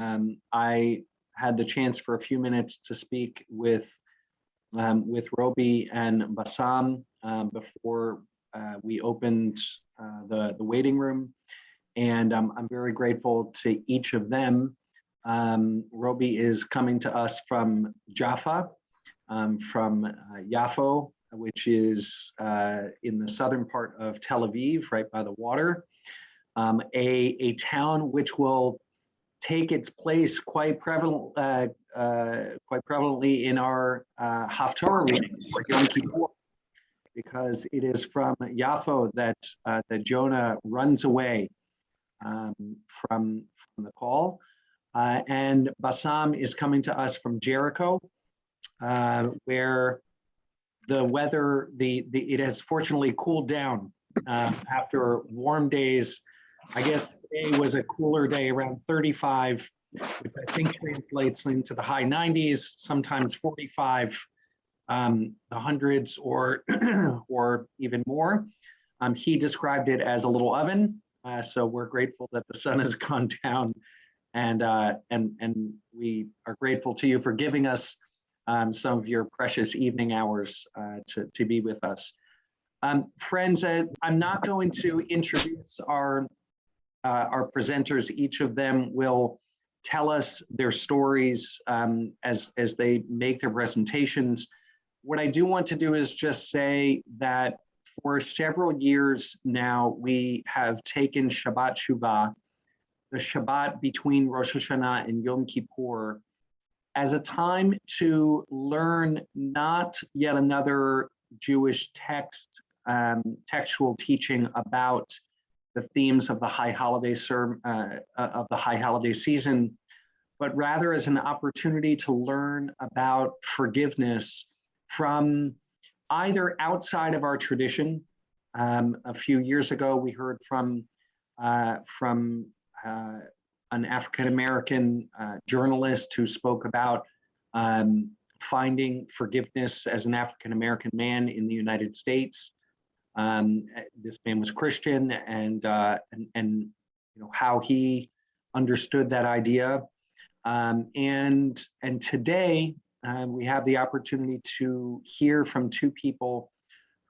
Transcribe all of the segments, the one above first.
I had the chance for a few minutes to speak with Roby and Bassam before we opened the waiting room, and I'm very grateful to each of them. Roby is coming to us from Jaffa, from Yafo, which is in the southern part of Tel Aviv, right by the water, a town which will take its place quite prevalently in our Haftarah reading for Yom Kippur, because it is from Yafo that Jonah runs away from the call, and Bassam is coming to us from Jericho, where the weather it has fortunately cooled down after warm days. I guess today was a cooler day, around 35, which I think translates into the high 90s, sometimes 45, the hundreds, or or even more. He described it as a little oven, so we're grateful that the sun has gone down, and we are grateful to you for giving us some of your precious evening hours to be with us. Friends, I'm not going to introduce our presenters. Each of them will tell us their stories as they make their presentations. What I do want to do is just say that for several years now, we have taken Shabbat Shuva, the Shabbat between Rosh Hashanah and Yom Kippur, as a time to learn not yet another Jewish textual teaching about the themes of the high holiday season, but rather as an opportunity to learn about forgiveness from either outside of our tradition. A few years ago, we heard from an African-American journalist who spoke about finding forgiveness as an African-American man in the United States. This man was Christian, and you know how he understood that idea. And today we have the opportunity to hear from two people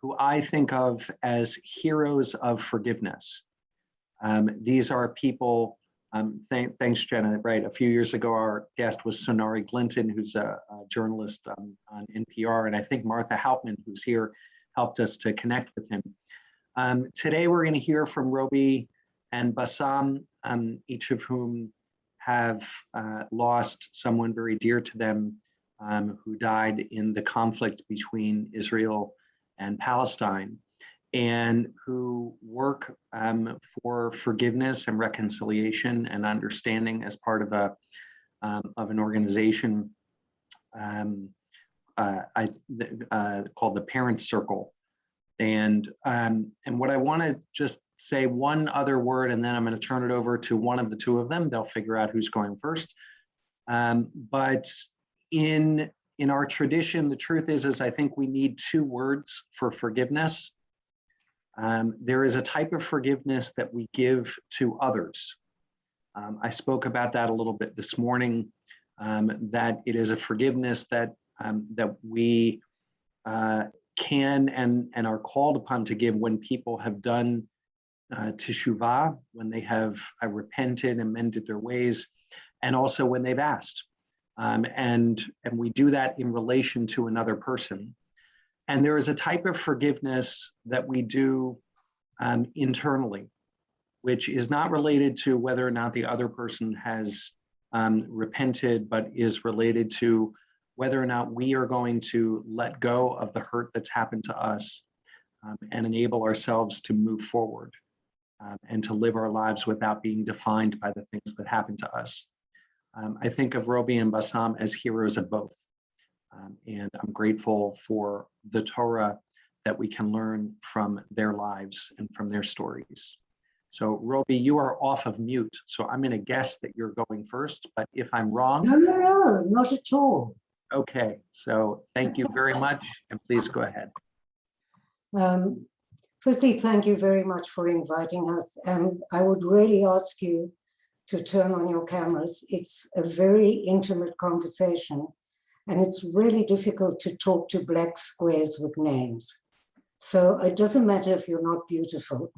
who I think of as heroes of forgiveness. These are people. Thanks, Jenna. Right, a few years ago, our guest was Sonari Glinton, who's a journalist on NPR, and I think Martha Hauptman, who's here, helped us to connect with him. Today, we're going to hear from Roby and Bassam, each of whom have lost someone very dear to them who died in the conflict between Israel and Palestine, and who work for forgiveness and reconciliation and understanding as part of an organization called the Parent Circle. And what I want to just say one other word, and then I'm going to turn it over to one of the two of them. They'll figure out who's going first. But in our tradition, the truth is I think we need two words for forgiveness. There is a type of forgiveness that we give to others. I spoke about that a little bit this morning, that it is a forgiveness that we can and are called upon to give when people have done teshuvah, when they have repented and mended their ways, and also when they've asked. And we do that in relation to another person. And there is a type of forgiveness that we do internally, which is not related to whether or not the other person has repented, but is related to whether or not we are going to let go of the hurt that's happened to us and enable ourselves to move forward and to live our lives without being defined by the things that happened to us. I think of Roby and Bassam as heroes of both. And I'm grateful for the Torah that we can learn from their lives and from their stories. So Roby, you are off of mute, so I'm going to guess that you're going first, but if I'm wrong... No, not at all. Okay, so thank you very much, and please go ahead. Firstly, thank you very much for inviting us. And I would really ask you to turn on your cameras. It's a very intimate conversation, and it's really difficult to talk to black squares with names. So it doesn't matter if you're not beautiful,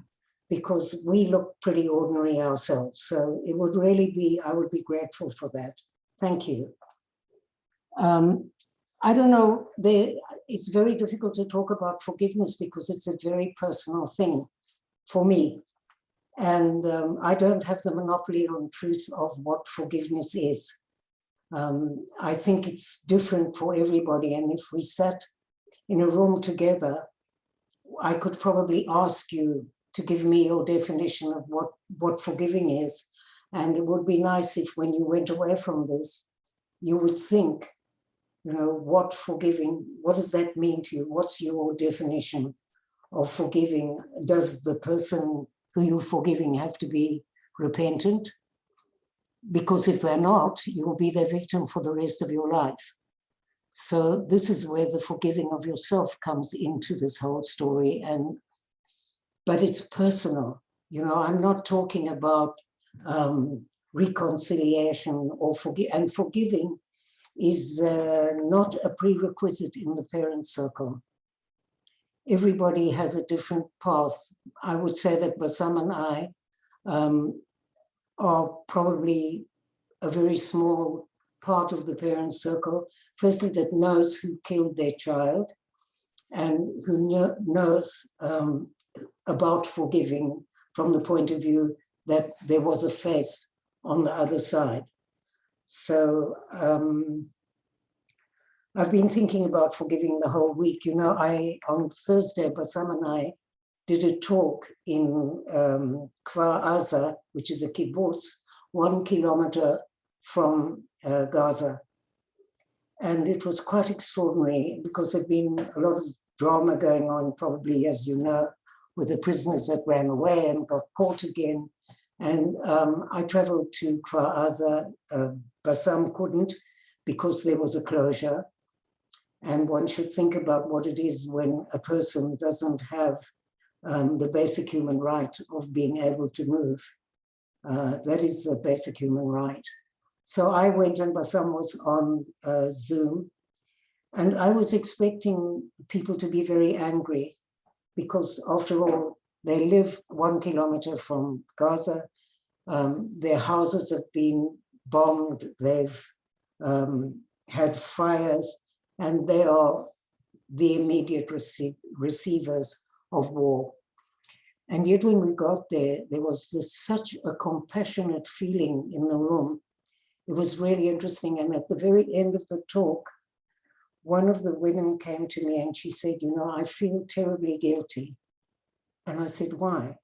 because we look pretty ordinary ourselves. So it would really be, I would be grateful for that. Thank you. I don't know, it's very difficult to talk about forgiveness because it's a very personal thing for me. And I don't have the monopoly on truth of what forgiveness is. I think it's different for everybody. And if we sat in a room together, I could probably ask you to give me your definition of what forgiving is. And it would be nice if when you went away from this, you would think, you know, what forgiving, what does that mean to you? What's your definition of forgiving? Does the person who you're forgiving have to be repentant? Because if they're not, you will be their victim for the rest of your life. So this is where the forgiving of yourself comes into this whole story. But it's personal. You know, I'm not talking about reconciliation or forgiving is not a prerequisite in the parent circle. Everybody has a different path. I would say that Bassam and I are probably a very small part of the parent circle, firstly, that knows who killed their child and who knows about forgiving from the point of view that there was a face on the other side. So I've been thinking about forgiving the whole week. You know, on Thursday, Bassam and I did a talk in Kfar Aza, which is a kibbutz, 1 kilometer from Gaza. And it was quite extraordinary because there'd been a lot of drama going on, probably, as you know, with the prisoners that ran away and got caught again. And I traveled to Kfar Aza. Bassam couldn't because there was a closure. And one should think about what it is when a person doesn't have the basic human right of being able to move. That is a basic human right. So I went and Bassam was on Zoom. And I was expecting people to be very angry because after all, they live 1 kilometer from Gaza. Their houses have been bombed. They've had fires, and they are the immediate receivers of war. And yet when we got there, there was such a compassionate feeling in the room. It was really interesting. And at the very end of the talk, one of the women came to me and she said, you know, I feel terribly guilty. And I said, why?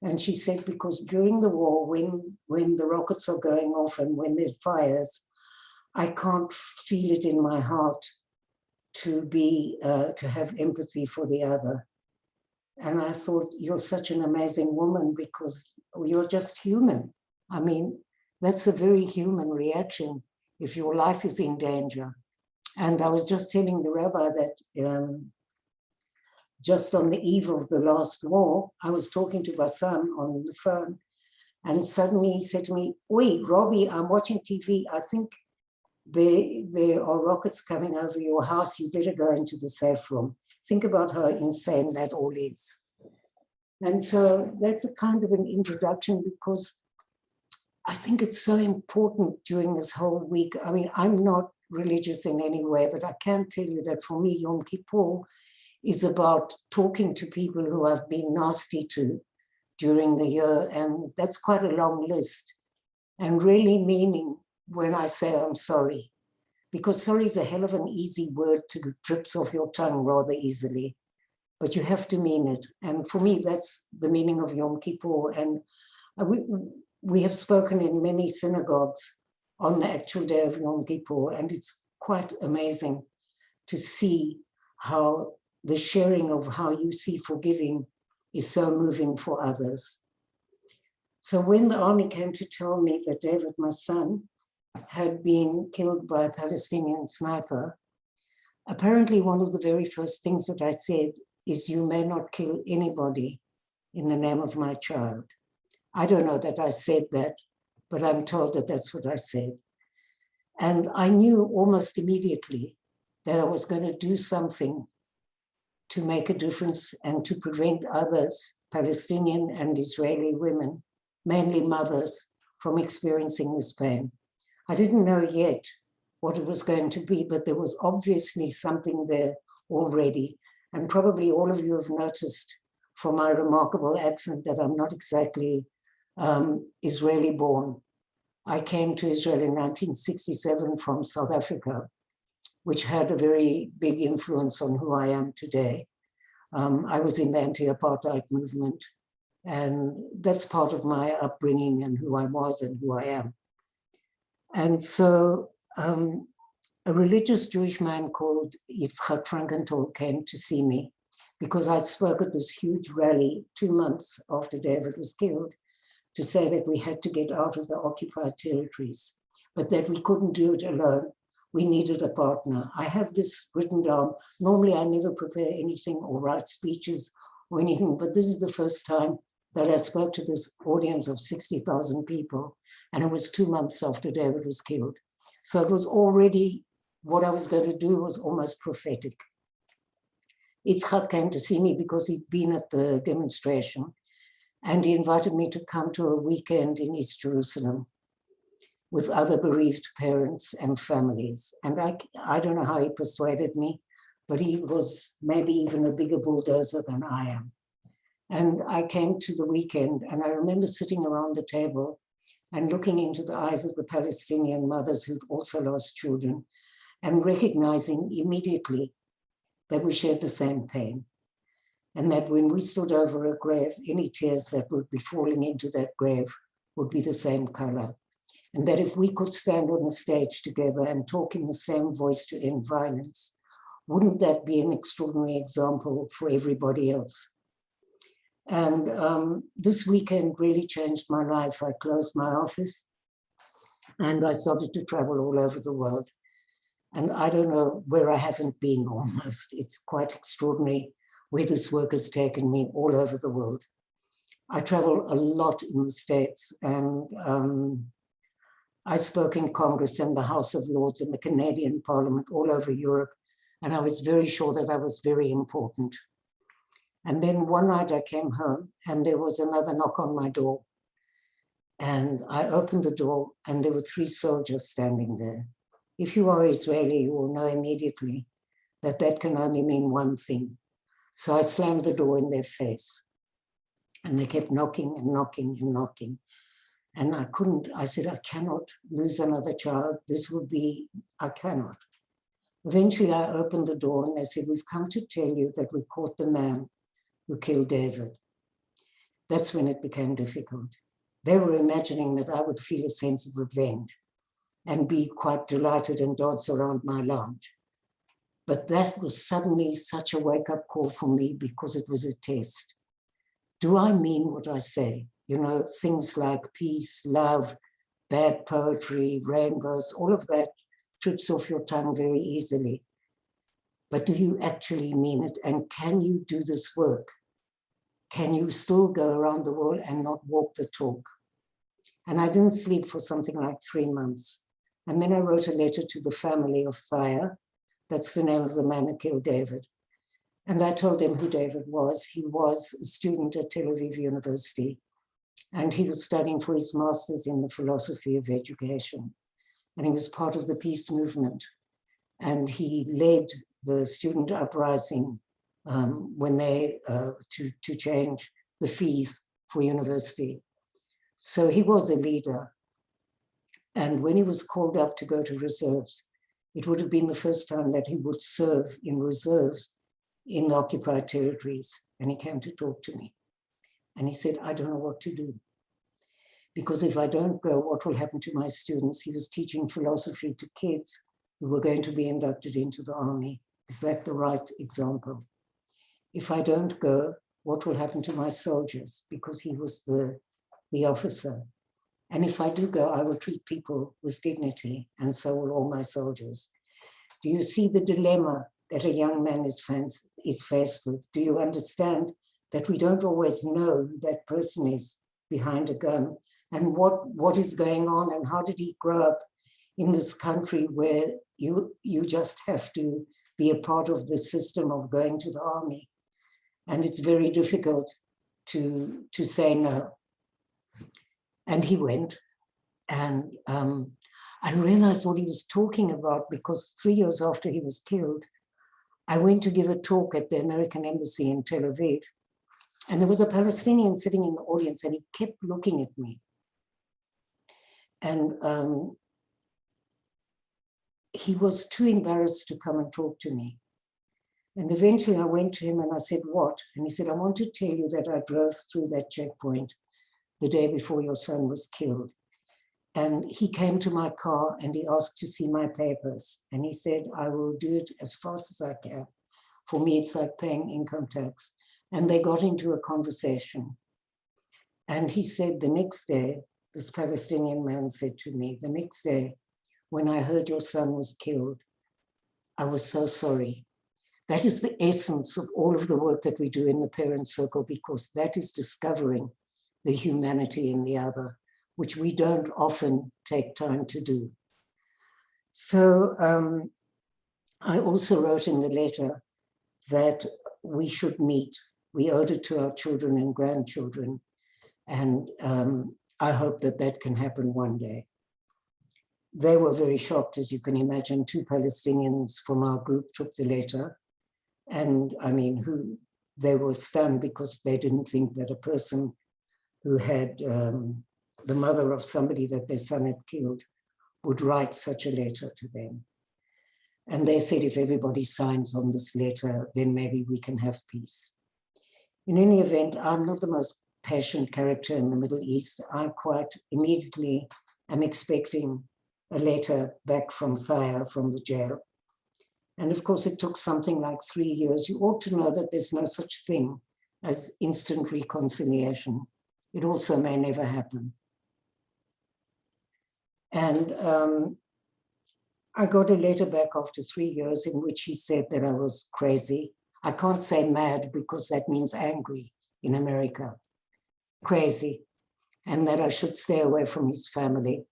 And she said, because during the war, when the rockets are going off and when there's fires, I can't feel it in my heart to have empathy for the other. And I thought, you're such an amazing woman because you're just human. I mean, that's a very human reaction if your life is in danger. And I was just telling the rabbi that just on the eve of the last war, I was talking to Bassam on the phone, and suddenly he said to me, "Oi, Robbie, I'm watching TV. I think there are rockets coming over your house. You better go into the safe room." Think about how insane that all is. And so that's a kind of an introduction because I think it's so important during this whole week. I mean, I'm not religious in any way, but I can tell you that for me, Yom Kippur is about talking to people who I've been nasty to during the year. And that's quite a long list. And really meaning when I say I'm sorry, because sorry is a hell of an easy word to drips off your tongue rather easily, but you have to mean it. And for me, that's the meaning of Yom Kippur. And we have spoken in many synagogues on the actual day of Yom Kippur, and it's quite amazing to see how the sharing of how you see forgiving is so moving for others. So when the army came to tell me that David, my son, had been killed by a Palestinian sniper, apparently one of the very first things that I said is, you may not kill anybody in the name of my child. I don't know that I said that, but I'm told that that's what I said. And I knew almost immediately that I was going to do something to make a difference and to prevent others, Palestinian and Israeli women, mainly mothers, from experiencing this pain. I didn't know yet what it was going to be, but there was obviously something there already. And probably all of you have noticed from my remarkable accent that I'm not exactly Israeli born. I came to Israel in 1967 from South Africa, which had a very big influence on who I am today. I was in the anti-apartheid movement, and that's part of my upbringing and who I was and who I am. And so a religious Jewish man called Yitzhak Frankenthal came to see me because I spoke at this huge rally 2 months after David was killed to say that we had to get out of the occupied territories, but that we couldn't do it alone. We needed a partner. I have this written down. Normally, I never prepare anything or write speeches or anything, but this is the first time that I spoke to this audience of 60,000 people, and it was 2 months after David was killed. So it was already, what I was going to do was almost prophetic. Yitzhak came to see me because he'd been at the demonstration, and he invited me to come to a weekend in East Jerusalem with other bereaved parents and families. And I don't know how he persuaded me, but he was maybe even a bigger bulldozer than I am. And I came to the weekend, and I remember sitting around the table and looking into the eyes of the Palestinian mothers who'd also lost children, and recognizing immediately that we shared the same pain. And that when we stood over a grave, any tears that would be falling into that grave would be the same color. And that if we could stand on the stage together and talk in the same voice to end violence, wouldn't that be an extraordinary example for everybody else? And this weekend really changed my life. I closed my office and I started to travel all over the world. And I don't know where I haven't been almost. It's quite extraordinary where this work has taken me all over the world. I travel a lot in the States, and I spoke in Congress and the House of Lords and the Canadian Parliament all over Europe, and I was very sure that I was very important. And then one night I came home and there was another knock on my door. And I opened the door and there were 3 soldiers standing there. If you are Israeli, you will know immediately that that can only mean one thing. So I slammed the door in their face. And they kept knocking and knocking and knocking. And I said, I cannot lose another child. This would be, I cannot. Eventually I opened the door and they said, we've come to tell you that we caught the man who killed David. That's when it became difficult. They were imagining that I would feel a sense of revenge and be quite delighted and dance around my lounge. But that was suddenly such a wake-up call for me because it was a test. Do I mean what I say? You know, things like peace, love, bad poetry, rainbows, all of that trips off your tongue very easily. But do you actually mean it? And can you do this work? Can you still go around the world and not walk the talk? And I didn't sleep for something like 3 months. And then I wrote a letter to the family of Thaya. That's the name of the man who killed David. And I told them who David was. He was a student at Tel Aviv University, and he was studying for his master's in the philosophy of education. And he was part of the peace movement. And he led the student uprising when they, to change the fees for university. So he was a leader. And when he was called up to go to reserves, it would have been the first time that he would serve in reserves in the occupied territories. And he came to talk to me. And he said, I don't know what to do. Because if I don't go, what will happen to my students? He was teaching philosophy to kids who were going to be inducted into the army. Is that the right example? If I don't go, what will happen to my soldiers? Because he was the officer. And if I do go, I will treat people with dignity, and so will all my soldiers. Do you see the dilemma that a young man is faced with? Do you understand that we don't always know who that person is behind a gun, and what is going on, and how did he grow up in this country where you just have to be a part of the system of going to the army. And it's very difficult to say no. And he went, and I realized what he was talking about, because 3 years after he was killed, I went to give a talk at the American Embassy in Tel Aviv, and there was a Palestinian sitting in the audience, and he kept looking at me. And he was too embarrassed to come and talk to me. And eventually I went to him and I said, what? And he said, I want to tell you that I drove through that checkpoint the day before your son was killed. And he came to my car and he asked to see my papers. And he said, I will do it as fast as I can. For me, it's like paying income tax. And they got into a conversation. And he said the next day, this Palestinian man said to me, the next day, when I heard your son was killed, I was so sorry. That is the essence of all of the work that we do in the parent circle, because that is discovering the humanity in the other, which we don't often take time to do. So I also wrote in the letter that we should meet. We owed it to our children and grandchildren. And I hope that that can happen one day. They were very shocked, as you can imagine. 2 Palestinians from our group took the letter. And I mean, they were stunned because they didn't think that a person who had the mother of somebody that their son had killed would write such a letter to them. And they said, if everybody signs on this letter, then maybe we can have peace. In any event, I'm not the most passionate character in the Middle East. I quite immediately am expecting a letter back from Thaya, from the jail. And of course, it took something like 3 years. You ought to know that there's no such thing as instant reconciliation. It also may never happen. And I got a letter back after 3 years in which he said that I was crazy. I can't say mad because that means angry in America. Crazy. And that I should stay away from his family.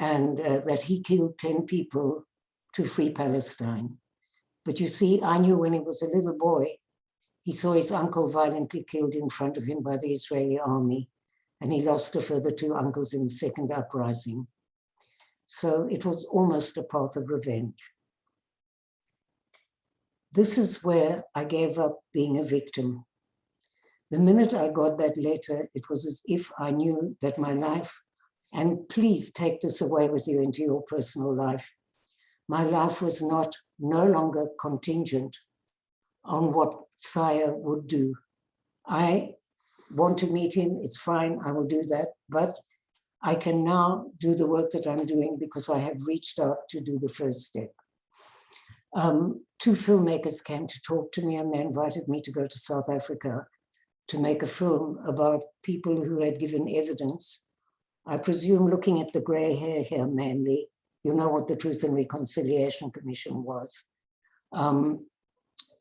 And that he killed 10 people to free Palestine. But you see, I knew when he was a little boy, he saw his uncle violently killed in front of him by the Israeli army, and he lost a further 2 uncles in the second uprising. So it was almost a path of revenge. This is where I gave up being a victim. The minute I got that letter, it was as if I knew that my life, and please take this away with you into your personal life, my life was no longer contingent on what Thaya would do. I want to meet him, it's fine, I will do that, but I can now do the work that I'm doing because I have reached out to do the first step. 2 filmmakers came to talk to me and they invited me to go to South Africa to make a film about people who had given evidence. I presume, looking at the gray hair here mainly, you know what the Truth and Reconciliation Commission was.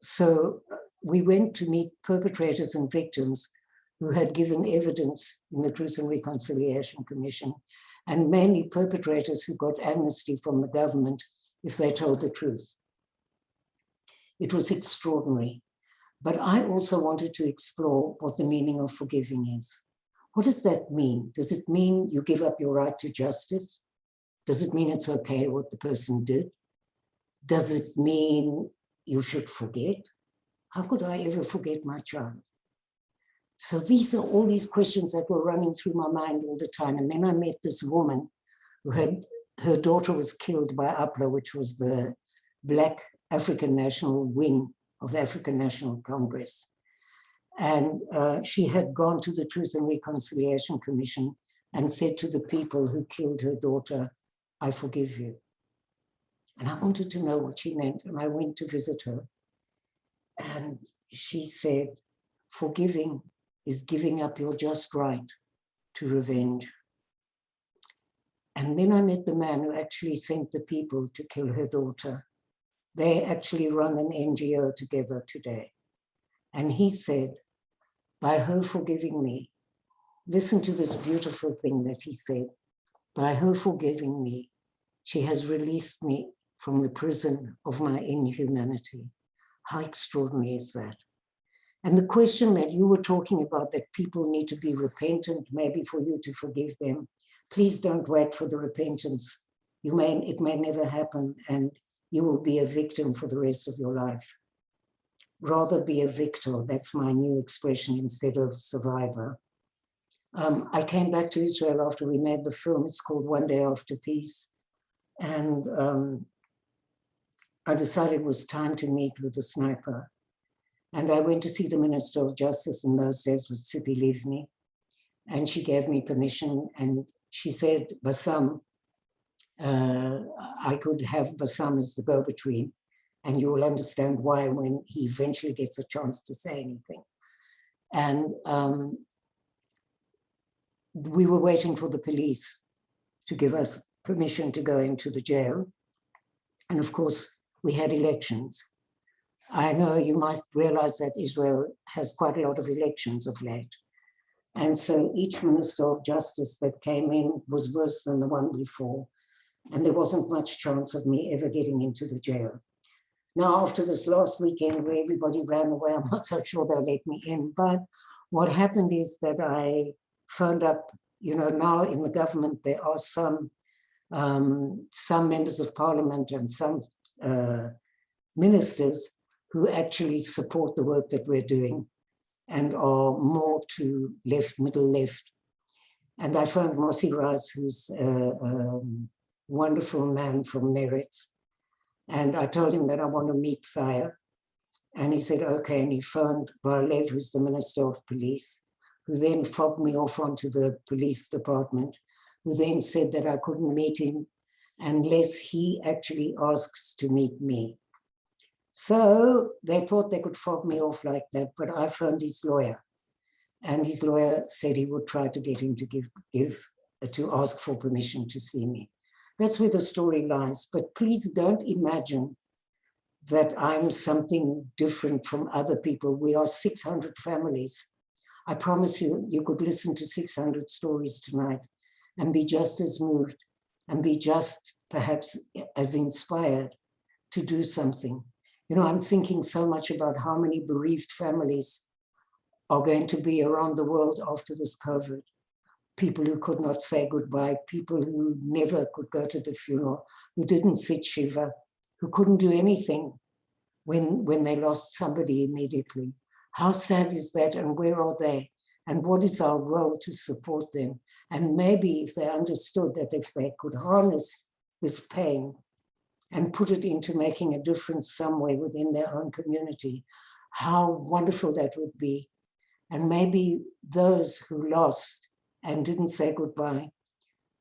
So we went to meet perpetrators and victims who had given evidence in the Truth and Reconciliation Commission, and mainly perpetrators who got amnesty from the government if they told the truth. It was extraordinary. But I also wanted to explore what the meaning of forgiving is. What does that mean? Does it mean you give up your right to justice? Does it mean it's okay what the person did? Does it mean you should forget? How could I ever forget my child? So these are all these questions that were running through my mind all the time. And then I met this woman who had, her daughter was killed by APLA, which was the Black African National Wing of the African National Congress. And she had gone to the Truth and Reconciliation Commission and said to the people who killed her daughter, I forgive you. And I wanted to know what she meant. And I went to visit her. And she said, forgiving is giving up your just right to revenge. And then I met the man who actually sent the people to kill her daughter. They actually run an NGO together today. And he said, by her forgiving me, Listen to this beautiful thing that he said. By her forgiving me, she has released me from the prison of my inhumanity. How extraordinary is that? And the question that you were talking about, that people need to be repentant, maybe for you to forgive them, please don't wait for the repentance. It may never happen, and you will be a victim for the rest of your life. Rather be a victor. That's my new expression instead of survivor. I came back to Israel after we made the film. It's called One Day After Peace. And I decided it was time to meet with the sniper. And I went to see the Minister of Justice in those days, was Tzipi Livni. And she gave me permission. And she said, Bassam, I could have Bassam as the go-between. And you will understand why when he eventually gets a chance to say anything. And we were waiting for the police to give us permission to go into the jail. And of course, we had elections. I know you might realize that Israel has quite a lot of elections of late. And so each Minister of Justice that came in was worse than the one before. And there wasn't much chance of me ever getting into the jail. Now, after this last weekend where everybody ran away, I'm not so sure they'll let me in. But what happened is that I phoned up, now in the government, there are some members of parliament and some ministers who actually support the work that we're doing and are more to left, middle left. And I phoned Mossi Raz, who's a wonderful man from Meretz. And I told him that I want to meet Thayer. And he said, okay. And he phoned Bar-Lev, who's the Minister of Police, who then fobbed me off onto the police department, who then said that I couldn't meet him unless he actually asks to meet me. So they thought they could fob me off like that, but I phoned his lawyer. And his lawyer said he would try to get him to ask for permission to see me. That's where the story lies. But please don't imagine that I'm something different from other people. We are 600 families. I promise you, you could listen to 600 stories tonight and be just as moved and be just perhaps as inspired to do something. I'm thinking so much about how many bereaved families are going to be around the world after this COVID. People who could not say goodbye, people who never could go to the funeral, who didn't sit Shiva, who couldn't do anything when they lost somebody immediately. How sad is that, and where are they? And what is our role to support them? And maybe if they understood that if they could harness this pain and put it into making a difference somewhere within their own community, how wonderful that would be. And maybe those who lost and didn't say goodbye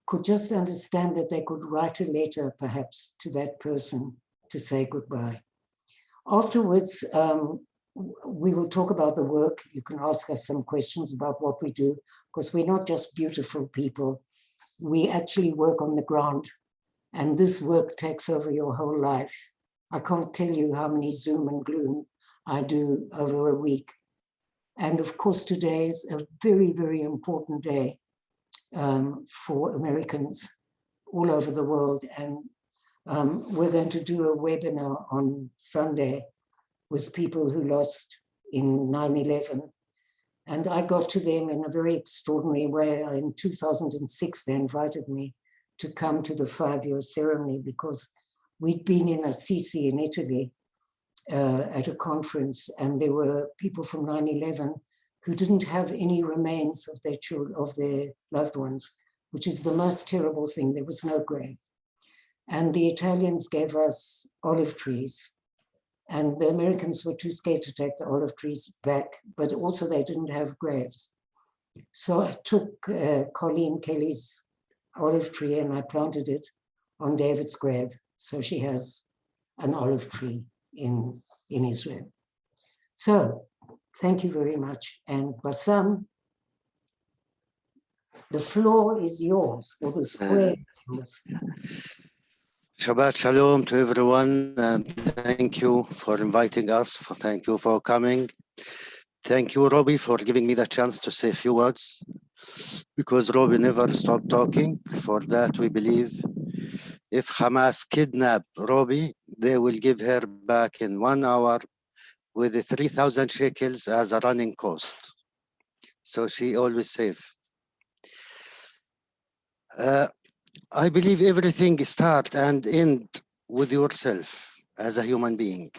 could just understand that they could write a letter perhaps to that person to say goodbye. Afterwards, we will talk about the work. You can ask us some questions about what we do, because we're not just beautiful people. We actually work on the ground, and this work takes over your whole life. I can't tell you how many Zoom and Gloom I do over a week. And of course, today is a very, very important day for Americans all over the world. And we're going to do a webinar on Sunday with people who lost in 9/11. And I got to them in a very extraordinary way. In 2006, they invited me to come to the 5-year ceremony because we'd been in Assisi in Italy at a conference, and there were people from 9/11 who didn't have any remains of their children, of their loved ones, which is the most terrible thing. There was no grave. And the Italians gave us olive trees, and the Americans were too scared to take the olive trees back, but also they didn't have graves. So I took Colleen Kelly's olive tree and I planted it on David's grave. So she has an olive tree in Israel. So thank you very much. And Bassam, the floor is yours, or the square is yours. Shabbat Shalom to everyone. Thank you for inviting us. Thank you for coming. Thank you, Robbie, for giving me the chance to say a few words. because Robbie never stopped talking. For that, we believe if Hamas kidnap Robbie, they will give her back in 1 hour with the 3,000 shekels as a running cost. So she always safe. I believe everything start and end with yourself as a human being.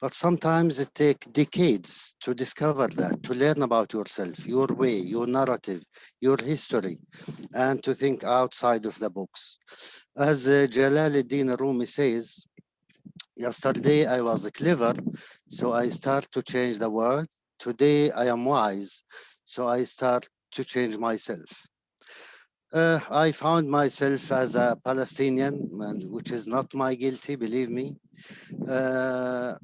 But sometimes it takes decades to discover that, to learn about yourself, your way, your narrative, your history, and to think outside of the box. As Jalaluddin Rumi says, yesterday I was clever, so I start to change the world. Today I am wise, so I start to change myself. I found myself as a Palestinian, which is not my guilty, believe me. Uh,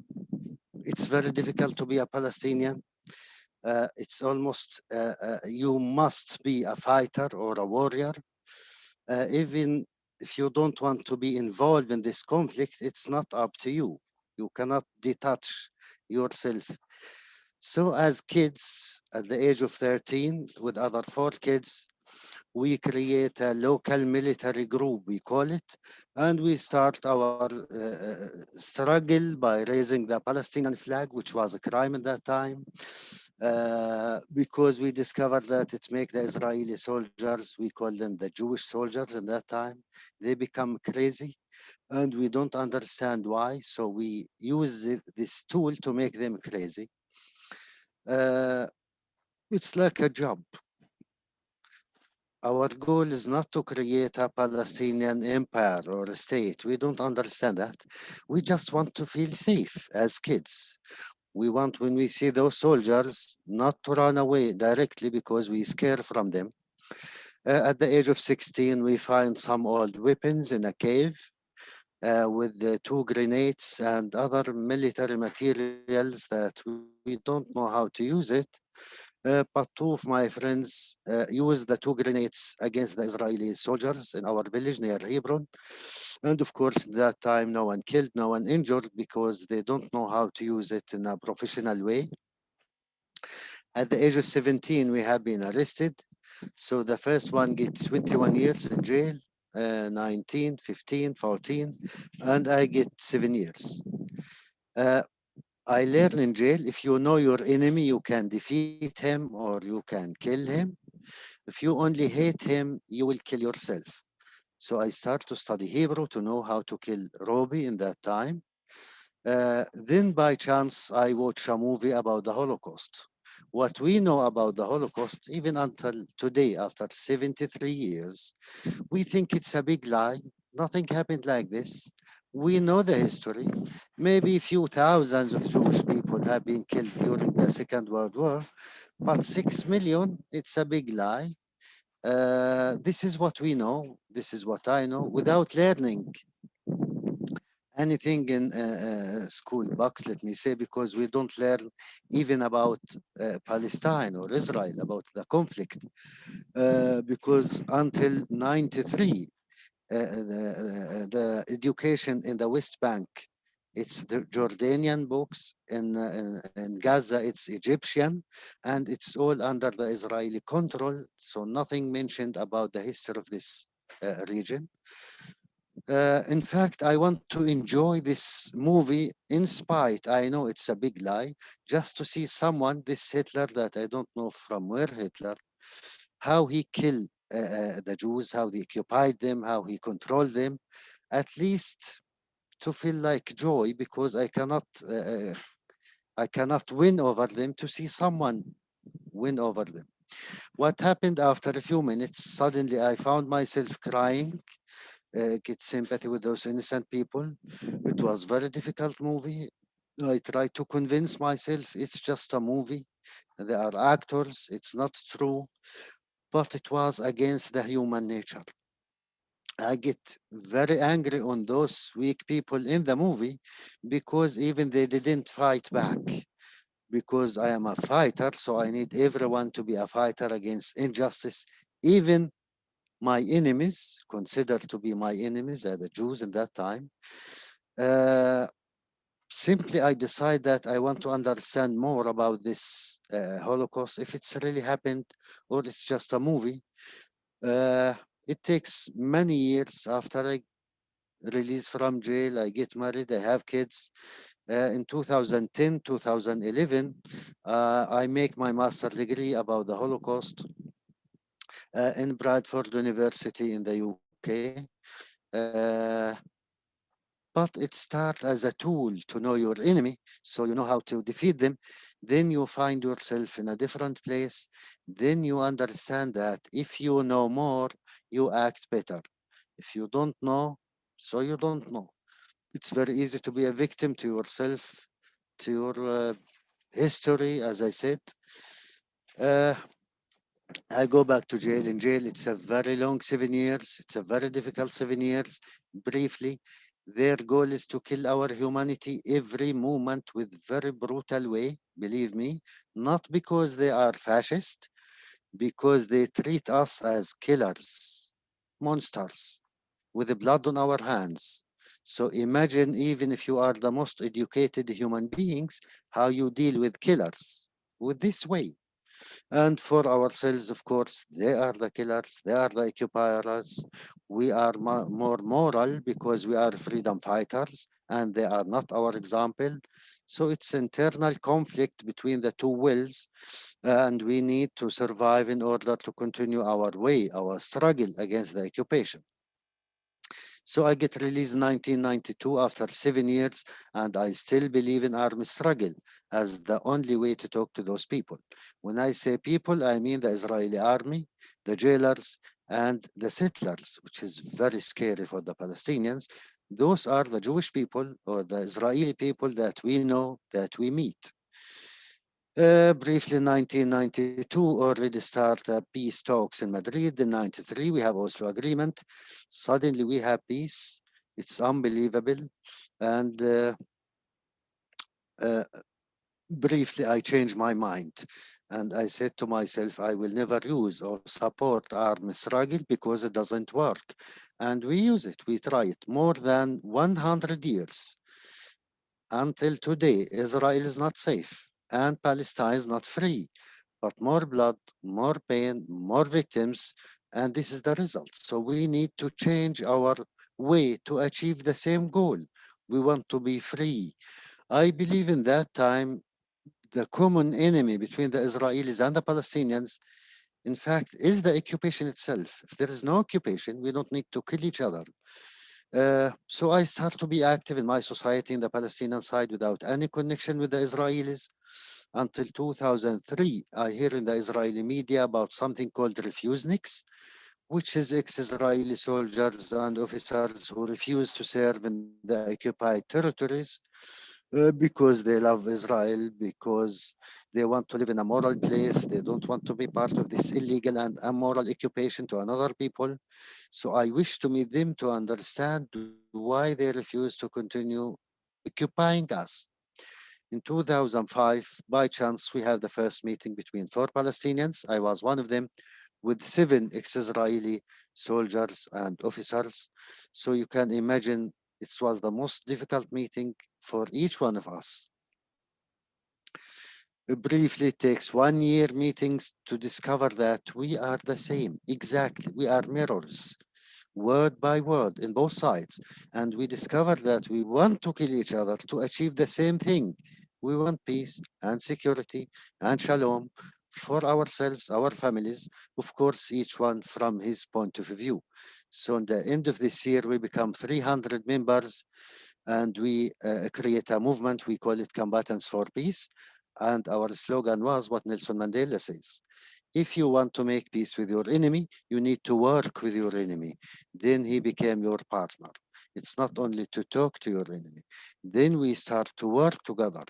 it's very difficult to be a Palestinian. It's almost, you must be a fighter or a warrior. Even if you don't want to be involved in this conflict, it's not up to you. You cannot detach yourself. So as kids, at the age of 13, with other 4 kids, we create a local military group, we call it, and we start our struggle by raising the Palestinian flag, which was a crime at that time, because we discovered that it makes the Israeli soldiers, we call them the Jewish soldiers at that time, they become crazy, and we don't understand why, so we use this tool to make them crazy. It's like a job. Our goal is not to create a Palestinian empire or a state. We don't understand that. We just want to feel safe as kids. We want, when we see those soldiers, not to run away directly because we scare from them. At the age of 16, we find some old weapons in a cave with the 2 grenades and other military materials that we don't know how to use it. But 2 of my friends used the 2 grenades against the Israeli soldiers in our village near Hebron. And of course, at that time, no one killed, no one injured because they don't know how to use it in a professional way. At the age of 17, we have been arrested. So the first one gets 21 years in jail, 19, 15, 14, and I get 7 years. I learn in jail, if you know your enemy, you can defeat him or you can kill him. If you only hate him, you will kill yourself. So I start to study Hebrew to know how to kill Robi in that time. Then by chance, I watch a movie about the Holocaust. What we know about the Holocaust, even until today, after 73 years, we think it's a big lie. Nothing happened like this. We know the history. Maybe a few thousands of Jewish people have been killed during the Second World War, but 6 million, it's a big lie. This is what we know. This is what I know without learning anything in school books, let me say, because we don't learn even about Palestine or Israel, about the conflict, because until 93, the education in the West Bank, it's the Jordanian books, in Gaza it's Egyptian, and it's all under the Israeli control, so nothing mentioned about the history of this region. In fact, I want to enjoy this movie in spite, I know it's a big lie, just to see someone, this Hitler that I don't know from where Hitler, how he killed the Jews, how he occupied them, how he controlled them, at least to feel like joy, because I cannot win over them, to see someone win over them. What happened after a few minutes, suddenly I found myself crying, get sympathy with those innocent people. It was very difficult movie. I tried to convince myself it's just a movie. There are actors, it's not true, but it was against the human nature. I get very angry on those weak people in the movie because even they didn't fight back. Because I am a fighter, so I need everyone to be a fighter against injustice, even my enemies, considered to be my enemies, the Jews in that time. simply I decide that I want to understand more about this Holocaust, if it's really happened or it's just a movie. It takes many years after I release from jail, I get married, I have kids. In 2010, 2011, I make my master degree about the Holocaust in Bradford University in the UK. Uh, but it starts as a tool to know your enemy, so you know how to defeat them. Then you find yourself in a different place. Then you understand that if you know more, you act better. If you don't know, so you don't know. It's very easy to be a victim to yourself, to your history, as I said. Uh, I go back to jail. In jail, it's a very long 7 years. It's a very difficult 7 years. Briefly, their goal is to kill our humanity every moment with very brutal way, believe me, not because they are fascist, because they treat us as killers, monsters, with the blood on our hands. So imagine, even if you are the most educated human beings, how you deal with killers with this way. And for ourselves, of course, they are the killers, they are the occupiers. We are more moral because we are freedom fighters and they are not our example. So it's internal conflict between the two wills, and we need to survive in order to continue our way, our struggle against the occupation. So I get released in 1992 after 7 years, and I still believe in armed struggle as the only way to talk to those people. When I say people, I mean the Israeli army, the jailers, and the settlers, which is very scary for the Palestinians. Those are the Jewish people or the Israeli people that we know, that we meet. Briefly, 1992 already start peace talks in Madrid. In 93, we have Oslo Agreement. Suddenly, we have peace. It's unbelievable. And uh, briefly, I changed my mind. And I said to myself, I will never use or support armed struggle because it doesn't work. And we use it, we try it more than 100 years. Until today, Israel is not safe and Palestine is not free, but more blood, more pain, more victims, and this is the result. So we need to change our way to achieve the same goal. We want to be free. I believe in that time, the common enemy between the Israelis and the Palestinians, in fact, is the occupation itself. If there is no occupation, we don't need to kill each other. So I start to be active in my society in the Palestinian side without any connection with the Israelis. Until 2003, I hear in the Israeli media about something called refuseniks, which is ex-Israeli soldiers and officers who refuse to serve in the occupied territories because they love Israel, because they want to live in a moral place. They don't want to be part of this illegal and immoral occupation to another people. So I wish to meet them to understand why they refuse to continue occupying us. In 2005, by chance, we have the first meeting between four Palestinians. I was one of them, with 7 ex-Israeli soldiers and officers. So you can imagine it was the most difficult meeting for each one of us. Briefly, it takes 1 year meetings to discover that we are the same. Exactly, we are mirrors, word by word in both sides. And we discovered that we want to kill each other to achieve the same thing. We want peace and security and shalom for ourselves, our families, of course, each one from his point of view. So, in the end of this year, we become 300 members and we create a movement. We call it Combatants for Peace. And our slogan was what Nelson Mandela says: if you want to make peace with your enemy, you need to work with your enemy. Then he became your partner. It's not only to talk to your enemy. Then we start to work together.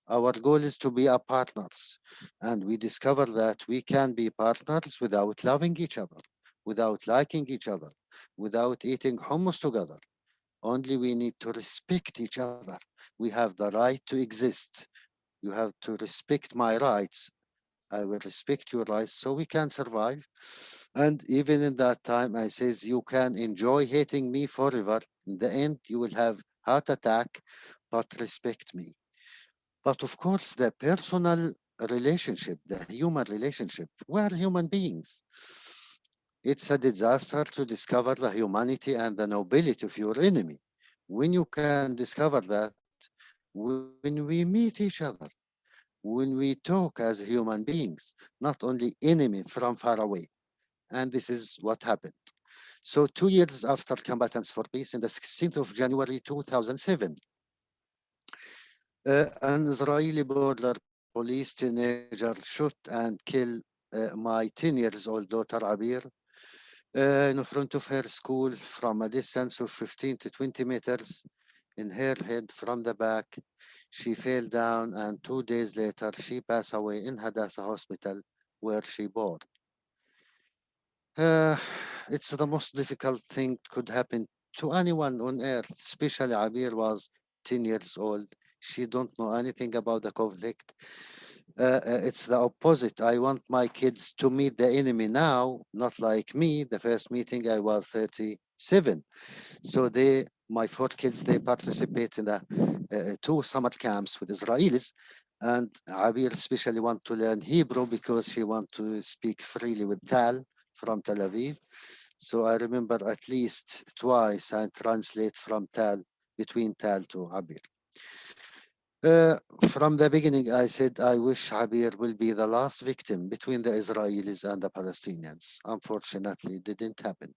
Our goal is to be a partners. And we discover that we can be partners without loving each other, without liking each other, without eating hummus together. Only we need to respect each other. We have the right to exist. You have to respect my rights. I will respect your rights so we can survive. And even in that time, I says, you can enjoy hating me forever. In the end, you will have heart attack, but respect me. But of course, the personal relationship, the human relationship, we're human beings. It's a disaster to discover the humanity and the nobility of your enemy. When you can discover that, when we meet each other, when we talk as human beings, not only enemy from far away. And this is what happened. So 2 years after Combatants for Peace, in the 16th of January 2007, an Israeli border police teenager shot and killed my 10 years old daughter Abir in front of her school from a distance of 15 to 20 meters. In her head from the back, she fell down, and 2 days later, she passed away in Hadassah Hospital, where she born. Uh, it's the most difficult thing could happen to anyone on earth, especially Abir was 10 years old. She don't know anything about the conflict. It's the opposite. I want my kids to meet the enemy now, not like me. The first meeting I was 37. So my 4 kids, they participate in the 2 summer camps with Israelis. And Abir especially want to learn Hebrew because she want to speak freely with Tal from Tel Aviv. So I remember at least twice I translate from Tal, between Tal to Abir. From the beginning, I said, I wish Abir will be the last victim between the Israelis and the Palestinians. Unfortunately, it didn't happen.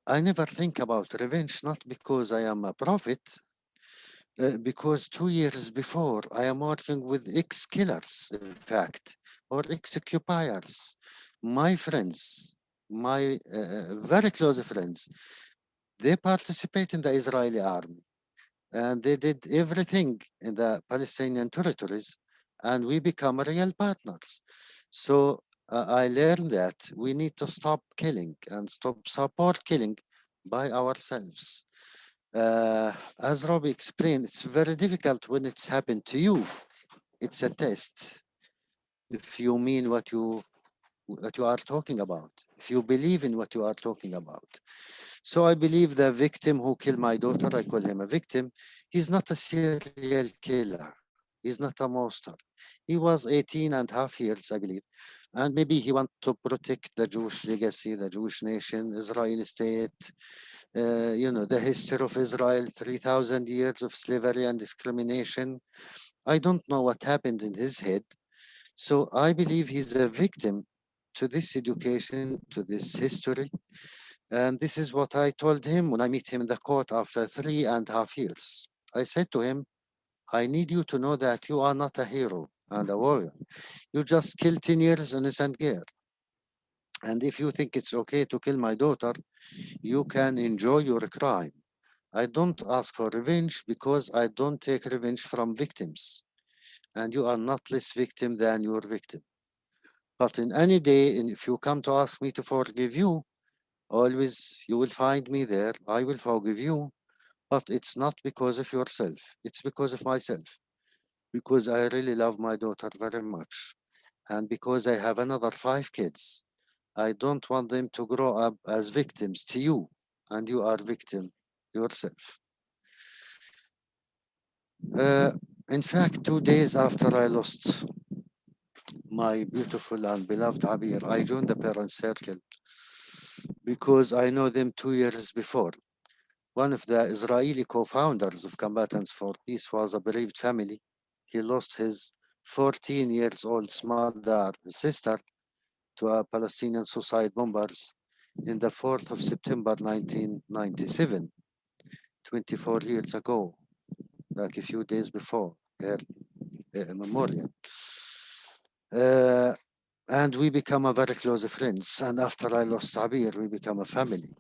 I never think about revenge, not because I am a prophet, because 2 years before, I am working with ex-killers, in fact, or ex-occupiers, my friends, my very close friends. They participate in the Israeli army, and they did everything in the Palestinian territories, and we become real partners. So I learned that we need to stop killing and stop support killing by ourselves. As Robbie explained, it's very difficult when it's happened to you. It's a test. If you mean what you are talking about, if you believe in what you are talking about. So I believe the victim who killed my daughter, I call him a victim, he's not a serial killer. He's not a monster. He was 18 and a half years, I believe. And maybe he wanted to protect the Jewish legacy, the Jewish nation, Israeli state, the history of Israel, 3,000 years of slavery and discrimination. I don't know what happened in his head. So I believe he's a victim to this education, to this history. And this is what I told him when I meet him in the court after 3.5 years. I said to him, I need you to know that you are not a hero and a warrior. You just killed 10 years innocent girl. And if you think it's okay to kill my daughter, you can enjoy your crime. I don't ask for revenge because I don't take revenge from victims. And you are not less victim than your victim. But in any day, and if you come to ask me to forgive you, always you will find me there. I will forgive you. But it's not because of yourself. It's because of myself. Because I really love my daughter very much. And because I have another 5 kids. I don't want them to grow up as victims to you. And you are victim yourself. In fact, 2 days after I lost my beautiful and beloved Abir, I joined the parent circle because I know them 2 years before. One of the Israeli co-founders of Combatants for Peace was a bereaved family. He lost his 14 years old mother, his sister, to a Palestinian suicide bombers in the 4th of September 1997, 24 years ago, like a few days before her memorial. And we become a very close friends. And after I lost Abir, we become a family.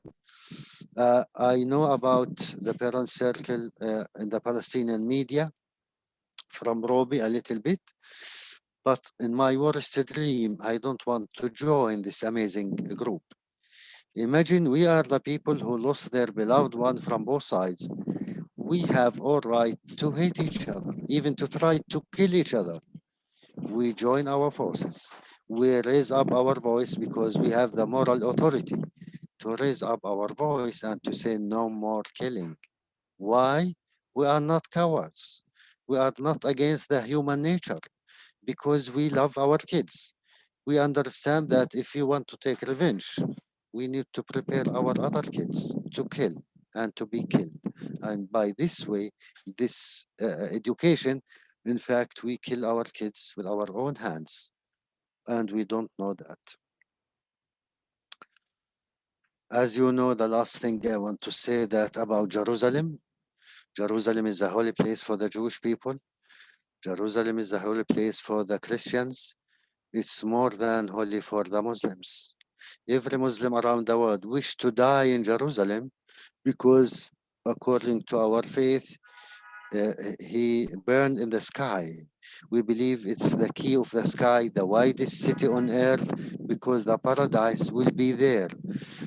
I know about the parent circle in the Palestinian media from Robbie a little bit, but in my worst dream, I don't want to join this amazing group. Imagine we are the people who lost their beloved one from both sides. We have all right to hate each other, even to try to kill each other. We join our forces. We raise up our voice because we have the moral authority to raise up our voice and to say no more killing. Why? We are not cowards. We are not against the human nature because we love our kids. We understand that if we want to take revenge, we need to prepare our other kids to kill and to be killed. And by this way, this education, in fact, we kill our kids with our own hands, and we don't know that. As you know, the last thing I want to say that about Jerusalem, Jerusalem is a holy place for the Jewish people. Jerusalem is a holy place for the Christians. It's more than holy for the Muslims. Every Muslim around the world wish to die in Jerusalem because according to our faith, he burned in the sky. We believe it's the key of the sky, the widest city on earth, because the paradise will be there.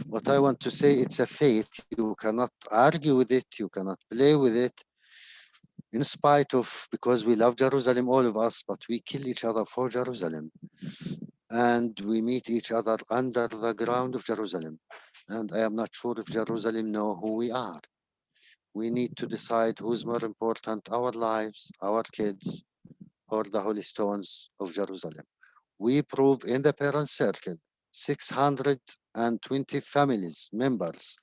What I want to say, it's a faith. You cannot argue with it. You cannot play with it. In spite of, because we love Jerusalem, all of us, but we kill each other for Jerusalem. And we meet each other under the ground of Jerusalem. And I am not sure if Jerusalem know who we are. We need to decide who's more important, our lives, our kids, or the holy stones of Jerusalem. We prove in the parent circle, 620 families, members,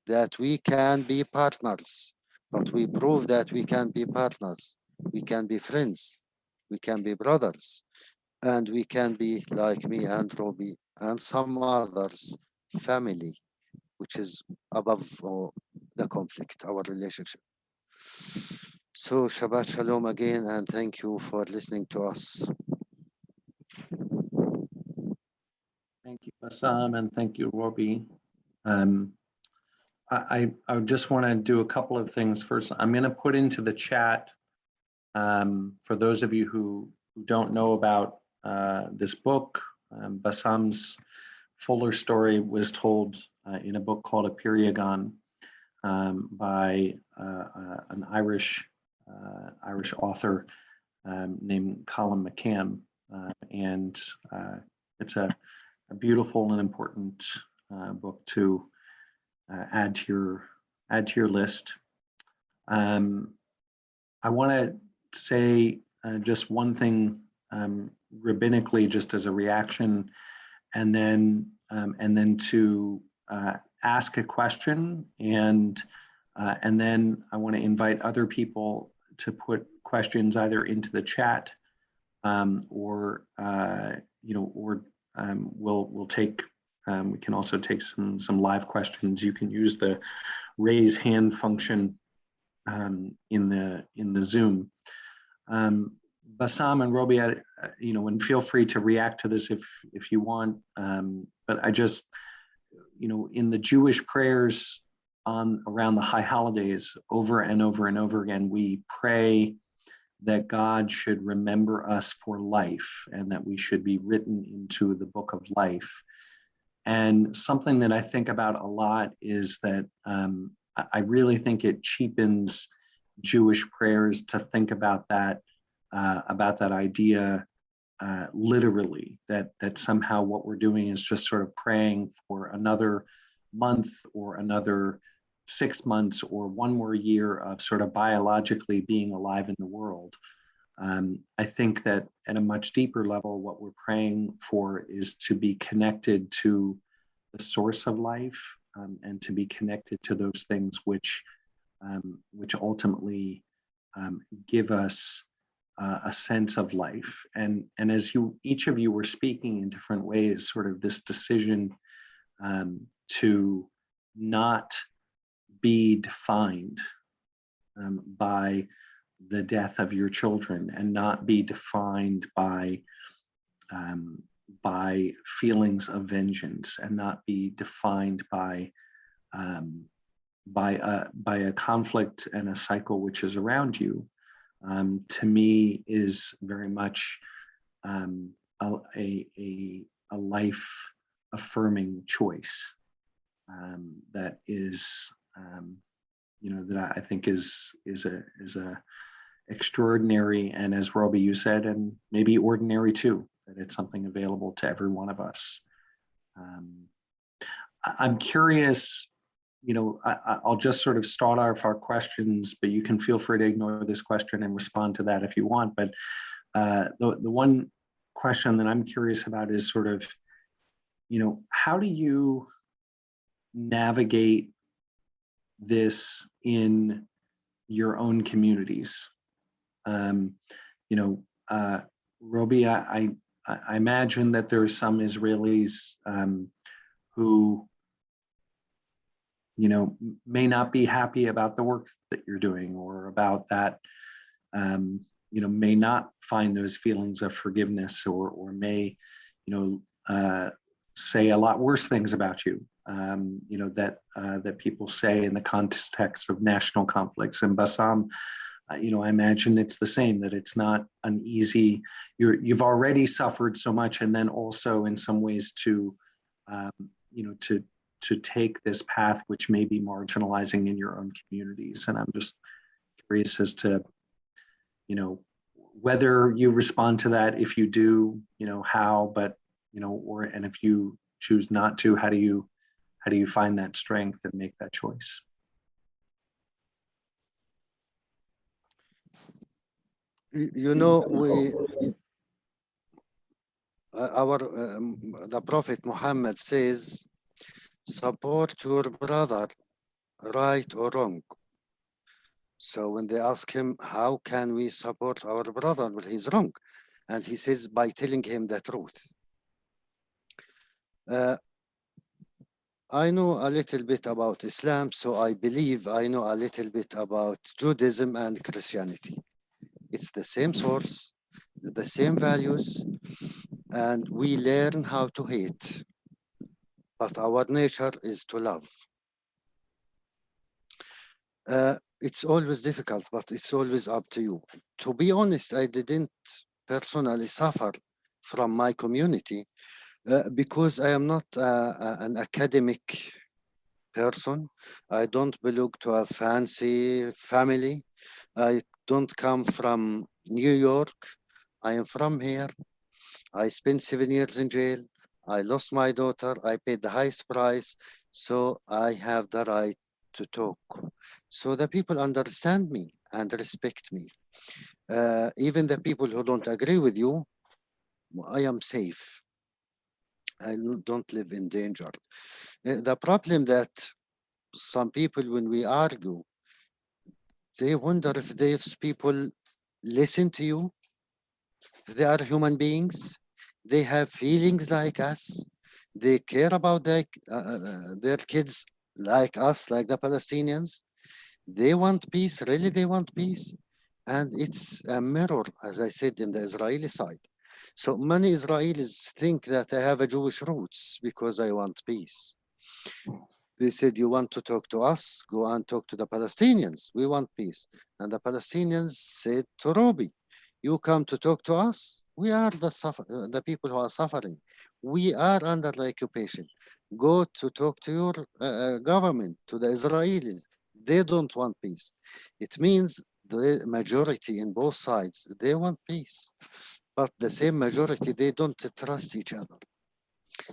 that we can be partners, but we prove that we can be partners. We can be friends. We can be brothers. And we can be like me and Robbie and some others, family, which is above the conflict, our relationship. So Shabbat Shalom again, and thank you for listening to us. Thank you, Bassam, and thank you, Robbie. I just want to do a couple of things. First, I'm going to put into the chat, for those of you who don't know about this book, Bassam's fuller story was told in a book called Apiriagon by an Irish author named Colin McCann, and it's a beautiful and important book to add to your list. I want to say just one thing rabbinically, just as a reaction, and then to ask a question, and then I want to invite other people to put questions either into the chat or we'll take. We can also take some live questions. You can use the raise hand function in the Zoom. Bassam and Robbie, and feel free to react to this if you want. But I just, in the Jewish prayers around the high holidays, over and over and over again, we pray that God should remember us for life and that we should be written into the book of life. And something that I think about a lot is that I really think it cheapens Jewish prayers to think about that idea literally, that somehow what we're doing is just sort of praying for another month or another 6 months or one more year of sort of biologically being alive in the world. I think that at a much deeper level, what we're praying for is to be connected to the source of life and to be connected to those things which ultimately give us a sense of life. And as each of you were speaking in different ways, sort of this decision to not be defined by the death of your children and not be defined by feelings of vengeance and not be defined by a conflict and a cycle which is around you, to me is very much a life affirming choice that is that I think is a extraordinary, and as Robbie, you said, and maybe ordinary too, that it's something available to every one of us. I'm curious I'll just sort of start off our questions, but you can feel free to ignore this question and respond to that if you want. But the one question that I'm curious about is sort of, how do you navigate this in your own communities? Roby, I imagine that there are some Israelis who, may not be happy about the work that you're doing, or about that, may not find those feelings of forgiveness, or may, say a lot worse things about you, that people say in the context of national conflicts. And Bassam, I imagine it's the same, that it's not an easy, you've already suffered so much, and then also in some ways to take this path which may be marginalizing in your own communities. And I'm just curious as to, whether you respond to that. If you do, how, but, and if you choose not to, how do you find that strength and make that choice? The Prophet Muhammad says, support your brother, right or wrong. So when they ask him, how can we support our brother? Well, he's wrong. And he says, by telling him the truth. I know a little bit about Islam, so I believe I know a little bit about Judaism and Christianity. It's the same source, the same values, and we learn how to hate. But our nature is to love. It's always difficult, but it's always up to you. To be honest, I didn't personally suffer from my community because I am not an academic person. I don't belong to a fancy family. I don't come from New York. I am from here. I spent 7 years in jail. I lost my daughter. I paid the highest price. So I have the right to talk. So the people understand me and respect me. Even the people who don't agree with you, I am safe. I don't live in danger. The problem that some people, when we argue, they wonder if these people listen to you, if they are human beings, they have feelings like us, they care about their kids like us, like the Palestinians. They want peace, really they want peace. And it's a mirror, as I said, in the Israeli side. So many Israelis think that I have a Jewish roots because I want peace. They said, you want to talk to us? Go and talk to the Palestinians. We want peace. And the Palestinians said to Roby, you come to talk to us? We are the people who are suffering. We are under the occupation. Go to talk to your government, to the Israelis. They don't want peace. It means the majority in both sides, they want peace. But the same majority, they don't trust each other.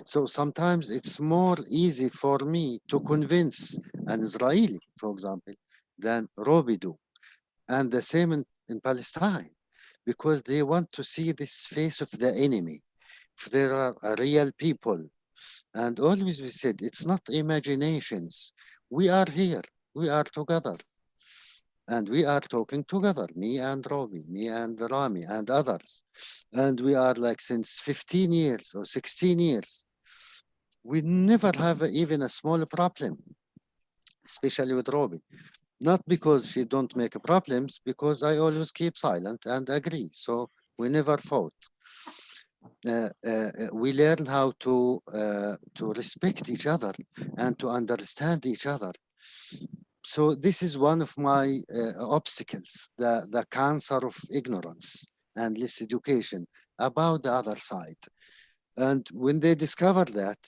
So sometimes it's more easy for me to convince an Israeli, for example, than Roby do. And the same in Palestine, because they want to see this face of the enemy. If there are real people. And always we said, it's not imaginations. We are here, we are together. And we are talking together, me and Roby, me and Rami and others. And we are like since 15 years or 16 years. We never have even a small problem, especially with Roby. Not because she don't make problems, because I always keep silent and agree. So we never fought. We learn how to respect each other and to understand each other. So this is one of my obstacles, the cancer of ignorance and less education about the other side. And when they discover that,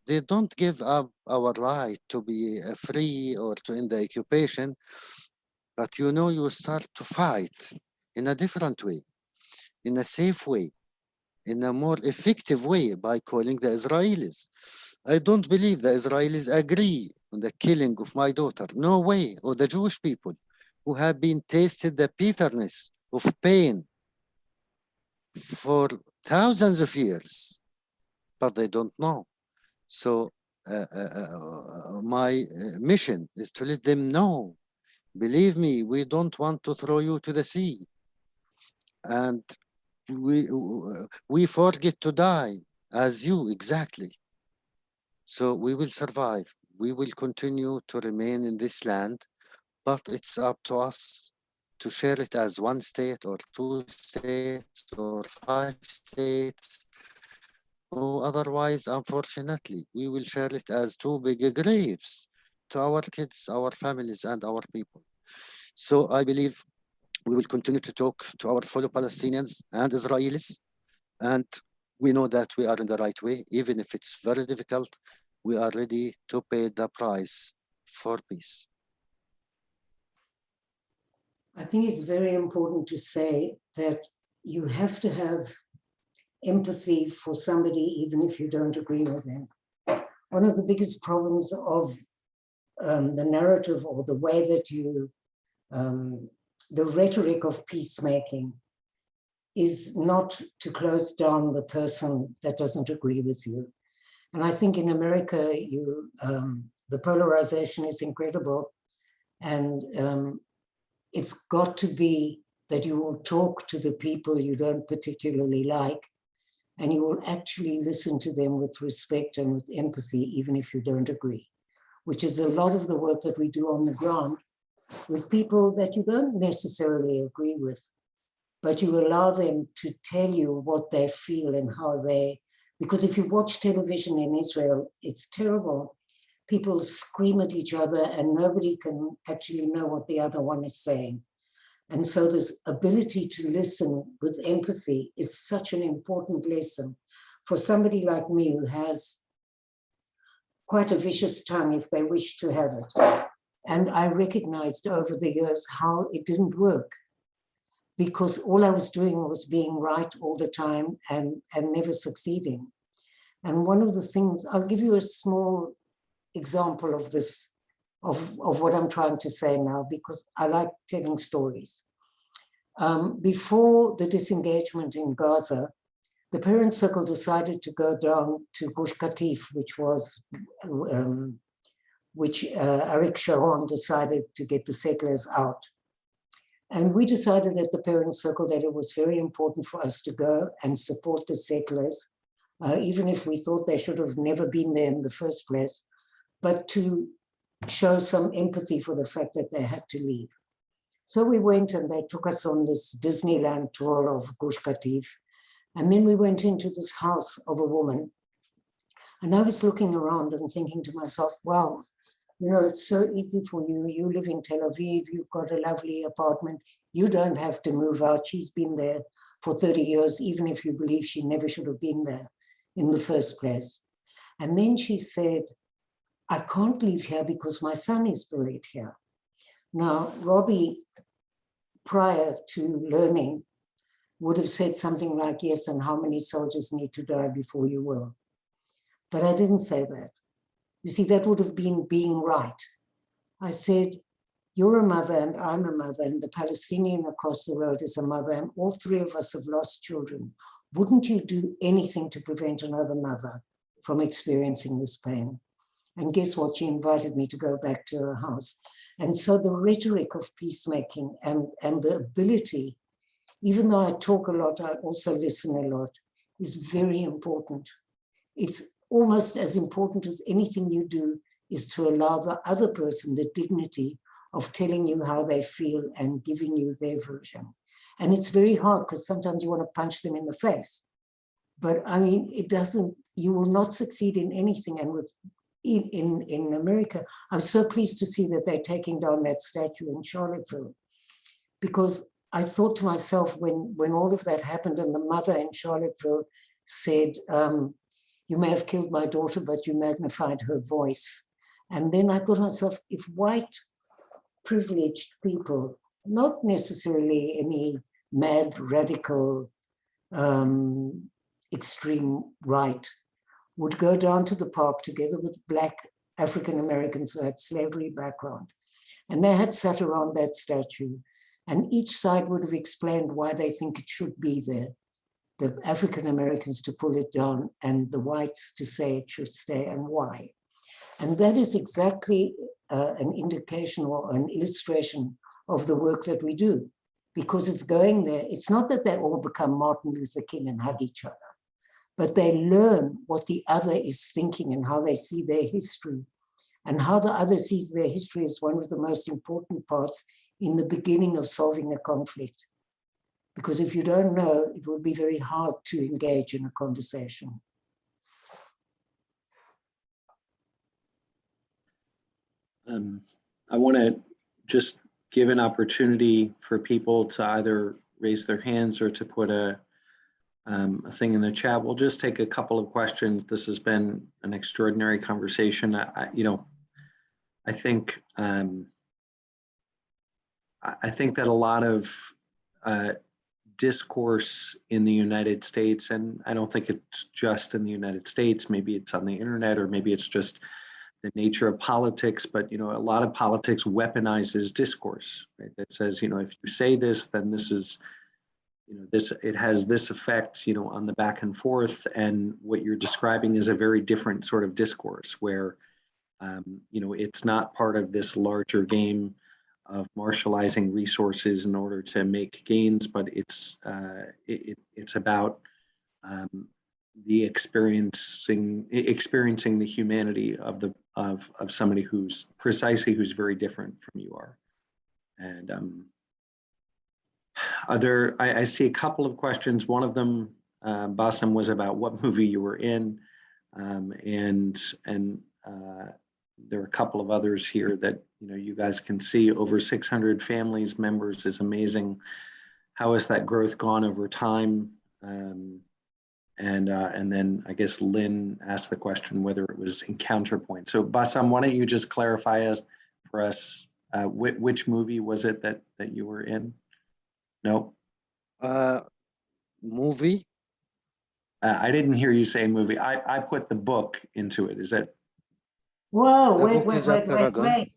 they don't give up our right to be free or to end the occupation, but you start to fight in a different way, in a safe way. in a more effective way by calling the Israelis. I don't believe the Israelis agree on the killing of my daughter. No way. Or the Jewish people who have been tasted the bitterness of pain for thousands of years, but they don't know. So my mission is to let them know, believe me, we don't want to throw you to the sea. And we forget to die as you, exactly. So we will survive. We will continue to remain in this land, but it's up to us to share it as one state or two states or 5 states. Or otherwise, unfortunately, we will share it as two big graves to our kids, our families, and our people. So I believe we will continue to talk to our fellow Palestinians and Israelis, and we know that we are in the right way. Even if it's very difficult, we are ready to pay the price for peace. I think it's very important to say that you have to have empathy for somebody, even if you don't agree with them. One of the biggest problems of the narrative, or the way that you, the rhetoric of peacemaking, is not to close down the person that doesn't agree with you. And I think in America, the polarization is incredible. And it's got to be that you will talk to the people you don't particularly like, and you will actually listen to them with respect and with empathy, even if you don't agree, which is a lot of the work that we do on the ground with people that you don't necessarily agree with, but you allow them to tell you what they feel and how they, because if you watch television in Israel, it's terrible. People scream at each other and nobody can actually know what the other one is saying. And so this ability to listen with empathy is such an important lesson for somebody like me who has quite a vicious tongue if they wish to have it. And I recognized over the years how it didn't work, because all I was doing was being right all the time and never succeeding. And one of the things, I'll give you a small example of this, of what I'm trying to say now, because I like telling stories. Before the disengagement in Gaza, the parent circle decided to go down to Gush Katif, which Arik Sharon decided to get the settlers out. And we decided at the parent circle that it was very important for us to go and support the settlers, even if we thought they should have never been there in the first place, but to show some empathy for the fact that they had to leave. So we went and they took us on this Disneyland tour of Gush Katif. And then we went into this house of a woman. And I was looking around and thinking to myself, wow, you know, it's so easy for you. You live in Tel Aviv, you've got a lovely apartment. You don't have to move out. She's been there for 30 years, even if you believe she never should have been there in the first place. And then she said, I can't leave here because my son is buried here. Now, Robbie, prior to learning, would have said something like, yes, and how many soldiers need to die before you will? But I didn't say that. You see, that would have been being right. I said, you're a mother and I'm a mother, and the Palestinian across the road is a mother, and all three of us have lost children. Wouldn't you do anything to prevent another mother from experiencing this pain? And guess what? She invited me to go back to her house. And so the rhetoric of peacemaking and the ability, even though I talk a lot, I also listen a lot, is very important. It's almost as important as anything you do is to allow the other person the dignity of telling you how they feel and giving you their version. And it's very hard because sometimes you want to punch them in the face. But I mean, it doesn't, you will not succeed in anything. And with in America, I'm so pleased to see that they're taking down that statue in Charlottesville, because I thought to myself when all of that happened and the mother in Charlottesville said, you may have killed my daughter, but you magnified her voice. And then I thought to myself, if white privileged people, not necessarily any mad radical extreme right would go down to the park together with Black African Americans who had slavery background. And they had sat around that statue, and each side would have explained why they think it should be there. The African Americans to pull it down and the whites to say it should stay, and why. And that is exactly an indication or an illustration of the work that we do, because it's going there. It's not that they all become Martin Luther King and hug each other, but they learn what the other is thinking and how they see their history, and how the other sees their history is one of the most important parts in the beginning of solving a conflict. Because if you don't know, it will be very hard to engage in a conversation. I want to just give an opportunity for people to either raise their hands or to put a thing in the chat. We'll just take a couple of questions. This has been an extraordinary conversation. I think that a lot of discourse in the United States, and I don't think it's just in the United States, maybe it's on the internet, or maybe it's just the nature of politics, but a lot of politics weaponizes discourse, right? That says, if you say this, then this is, it has this effect, on the back and forth, and what you're describing is a very different sort of discourse where, it's not part of this larger game of marshalizing resources in order to make gains, but it's about the experiencing the humanity of somebody who's very different from you are. And I see a couple of questions. One of them, Bassem, was about what movie you were in, and there are a couple of others here that you guys can see. Over 600 families members is amazing. How has that growth gone over time? And then I guess Lynn asked the question whether it was in Counterpoint. So Bassem, why don't you just clarify for us which movie was it that you were in? No. Movie? I didn't hear you say movie. I put the book into it. Is that? Whoa, The wait. book is a paragon.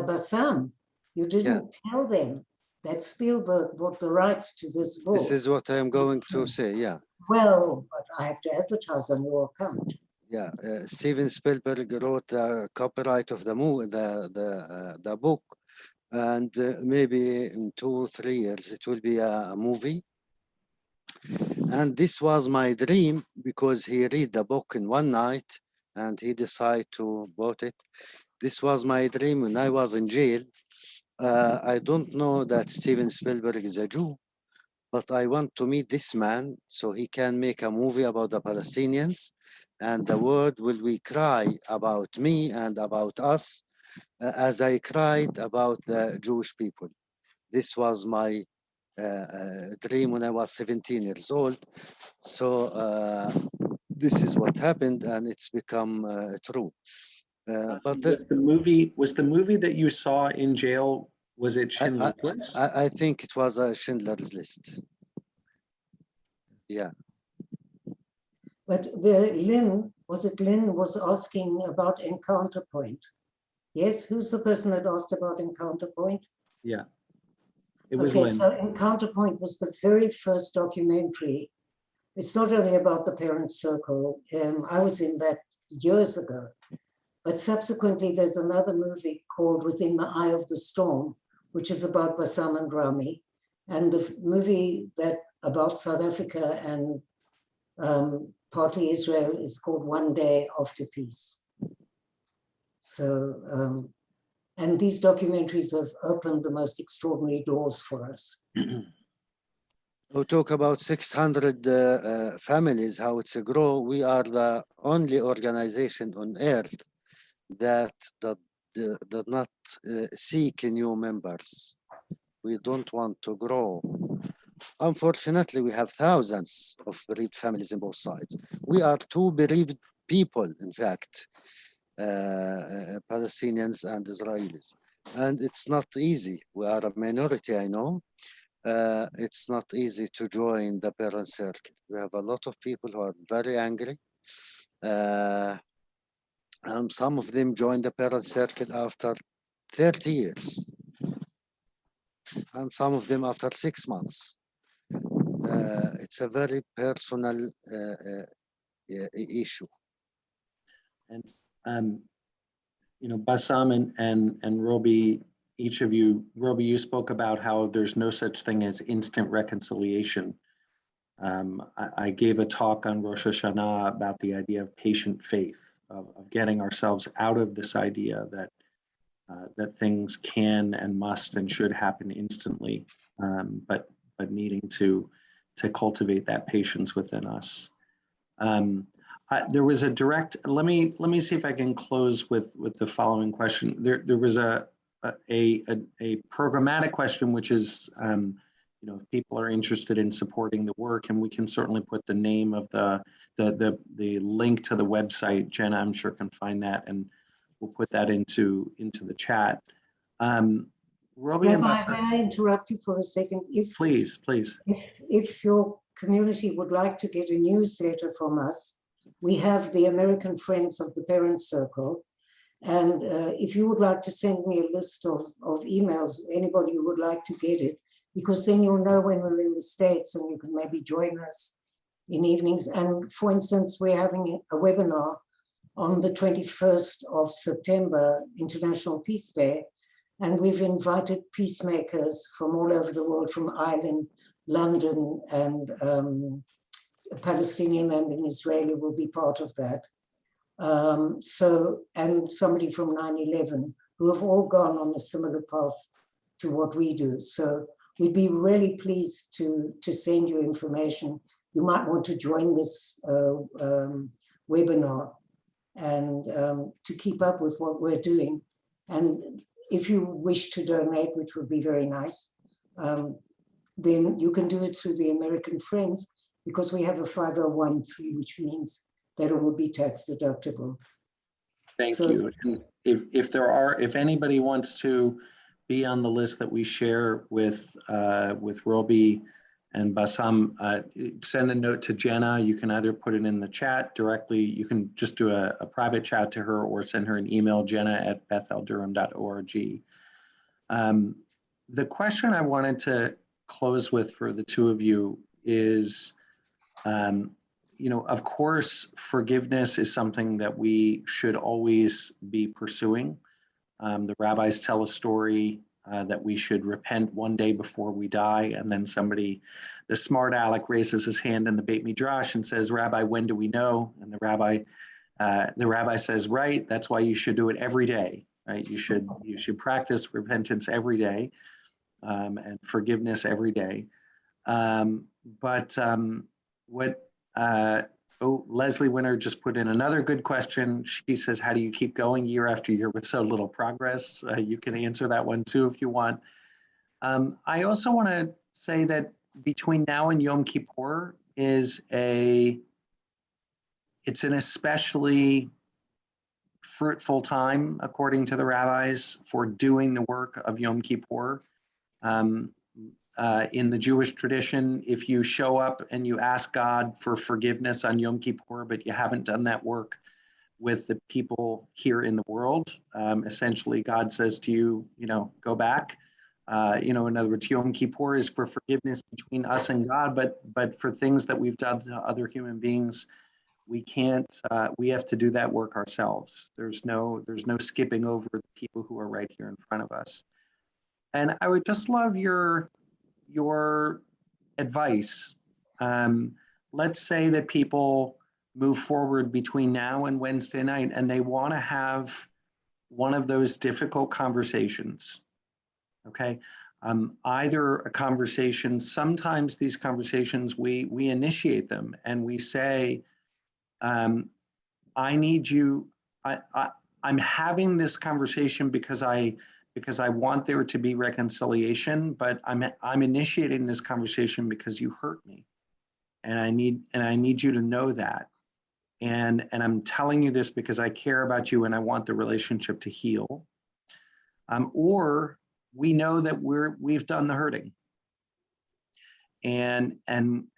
Bassam, you didn't tell them that Spielberg bought the rights to this book. This is what I am going to say, yeah. Well, but I have to advertise on your account. Yeah, Steven Spielberg wrote the copyright of the movie, the book, and maybe in 2 or 3 years it will be a movie. And this was my dream, because he read the book in one night and he decided to bought it. This was my dream when I was in jail. I don't know that Steven Spielberg is a Jew, but I want to meet this man so he can make a movie about the Palestinians, and the world will we cry about me and about us as I cried about the Jewish people. This was my dream when I was 17 years old. So this is what happened, and it's become true. But was the movie that you saw in jail, was it Schindler's List? I think it was a Schindler's List. Yeah. But Lynn was asking about Encounter Point. Yes, who's the person that asked about Encounter Point? Yeah, it was okay, Lynn. So Encounter Point was the very first documentary. It's not only about the parent circle. I was in that years ago. But subsequently, there's another movie called Within the Eye of the Storm, which is about Bassam and Rami. And the movie that about South Africa and partly Israel is called One Day After Peace. So, and these documentaries have opened the most extraordinary doors for us. We talk about 600 families, how it's a grow. We are the only organization on earth that does not seek new members. We don't want to grow. Unfortunately, we have thousands of bereaved families in both sides. We are two bereaved people, in fact, Palestinians and Israelis. And it's not easy. We are a minority, I know. it's not easy to join the parent circle. We have a lot of people who are very angry. And some of them join the parent circle after 30 years. And some of them after 6 months. It's a very personal issue. And Bassam and Roby, each of you, Roby, you spoke about how there's no such thing as instant reconciliation. I gave a talk on Rosh Hashanah about the idea of patient faith, of getting ourselves out of this idea that that things can and must and should happen instantly, but needing to cultivate that patience within us. There was a direct. Let me see if I can close with the following question. There was a programmatic question, which is, if people are interested in supporting the work, and we can certainly put the name of the link to the website. Jenna, I'm sure, can find that, and we'll put that into the chat. Roby, Rabbi, may I interrupt you for a second? Please. If your community would like to get a newsletter from us, we have the American Friends of the Parent Circle. And if you would like to send me a list of emails, anybody who would like to get it, because then you'll know when we're in the States and you can maybe join us in evenings. And for instance, we're having a webinar on the 21st of September, International Peace Day. And we've invited peacemakers from all over the world, from Ireland, London, and a Palestinian and an Israeli will be part of that. And somebody from 9/11, who have all gone on a similar path to what we do. So we'd be really pleased to send you information. You might want to join this webinar and to keep up with what we're doing. And if you wish to donate, which would be very nice, then you can do it through the American Friends, because we have a 501(c), which means that it will be tax deductible. Thank you. And if anybody wants to be on the list that we share with Roby and Bassam, send a note to Jenna. You can either put it in the chat directly. You can just do a private chat to her, or send her an email, jenna@betheldurum.org. The question I wanted to close with for the two of you is, of course, forgiveness is something that we should always be pursuing. The rabbis tell a story that we should repent one day before we die, and then the smart aleck raises his hand in the Beit Midrash and says, "Rabbi, when do we know?" And the rabbi says, "Right, that's why you should do it every day, right? You should practice repentance every day, and forgiveness every day." Leslie Winter just put in another good question. She says, how do you keep going year after year with so little progress? You can answer that one too if you want. I also want to say that between now and Yom Kippur it's an especially fruitful time, according to the rabbis, for doing the work of Yom Kippur. In the Jewish tradition, if you show up and you ask God for forgiveness on Yom Kippur, but you haven't done that work with the people here in the world, essentially God says to you, go back. In other words, Yom Kippur is for forgiveness between us and God, but for things that we've done to other human beings, we can't. We have to do that work ourselves. There's no skipping over the people who are right here in front of us. And I would just love your advice. Let's say that people move forward between now and Wednesday night, and they want to have one of those difficult conversations. Okay, either a conversation. Sometimes these conversations we initiate them and we say, "I need you. I'm having this conversation because I want there to be reconciliation, but I'm initiating this conversation because you hurt me, and I need you to know that, and I'm telling you this because I care about you and I want the relationship to heal." Or we know that we've done the hurting, and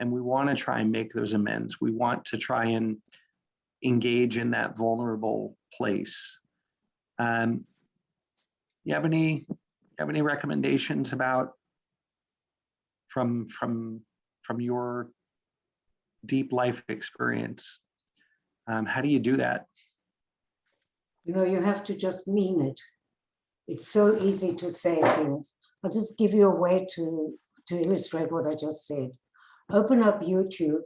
we want to try and make those amends. We want to try and engage in that vulnerable place. You have any recommendations about from your deep life experience? How do you do that? You know, you have to just mean it. It's so easy to say things. I'll just give you a way to illustrate what I just said. Open up YouTube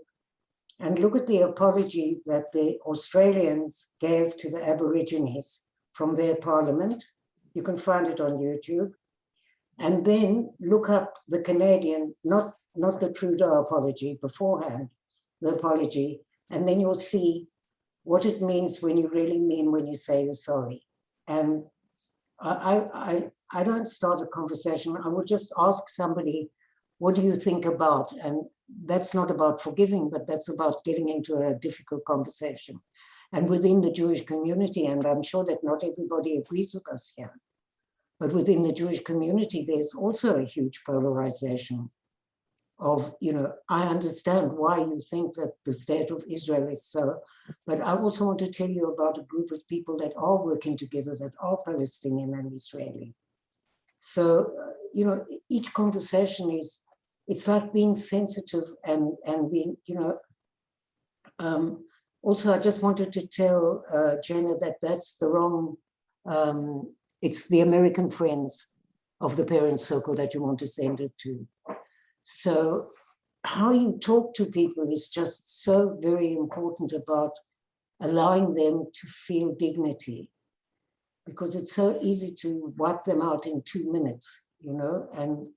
and look at the apology that the Australians gave to the Aborigines from their parliament. You can find it on YouTube. And then look up the Canadian, not the Trudeau apology beforehand, the apology, and then you'll see what it means when you really mean when you say you're sorry. And I don't start a conversation. I would just ask somebody, what do you think about? And that's not about forgiving, but that's about getting into a difficult conversation. And within the Jewish community, and I'm sure that not everybody agrees with us here, but within the Jewish community, there's also a huge polarization of, you know, I understand why you think that the state of Israel is so, but I also want to tell you about a group of people that are working together, that are Palestinian and Israeli. So, you know, each conversation is, it's like being sensitive and being, you know, also I just wanted to tell Jenna that that's the wrong, it's the American friends of the parent circle that you want to send it to. So how you talk to people is just so very important about allowing them to feel dignity, because it's so easy to wipe them out in 2 minutes, you know, and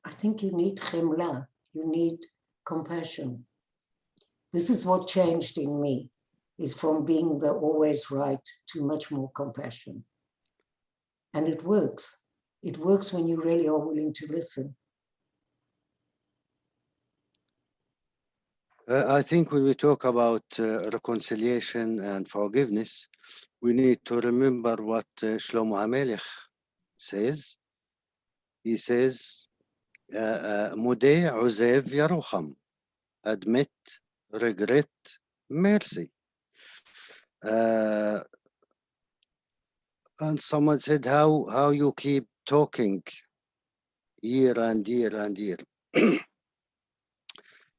I think you need chemla, you need compassion. This is what changed in me, is from being the always right to much more compassion. And it works. It works when you really are willing to listen. I think when we talk about reconciliation and forgiveness, we need to remember what Shlomo HaMelech says. He says, Modeh, Ozev, Yarucham. Admit, regret, mercy. And someone said, how you keep talking year and year and year.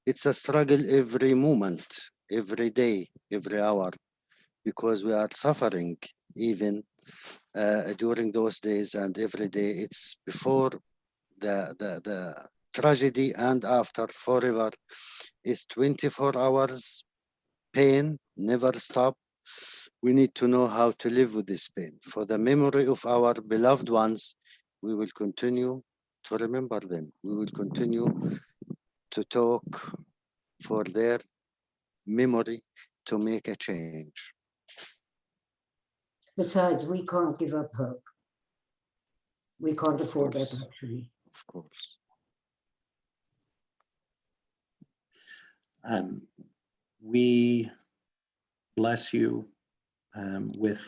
It's a struggle every moment, every day, every hour, because we are suffering even during those days, and every day. It's before the tragedy and after, forever. It's 24 hours pain, never stop. We need to know how to live with this pain. For the memory of our beloved ones, we will continue to remember them. We will continue to talk for their memory to make a change. Besides, we can't give up hope. We can't afford that luxury. Of course. We bless you with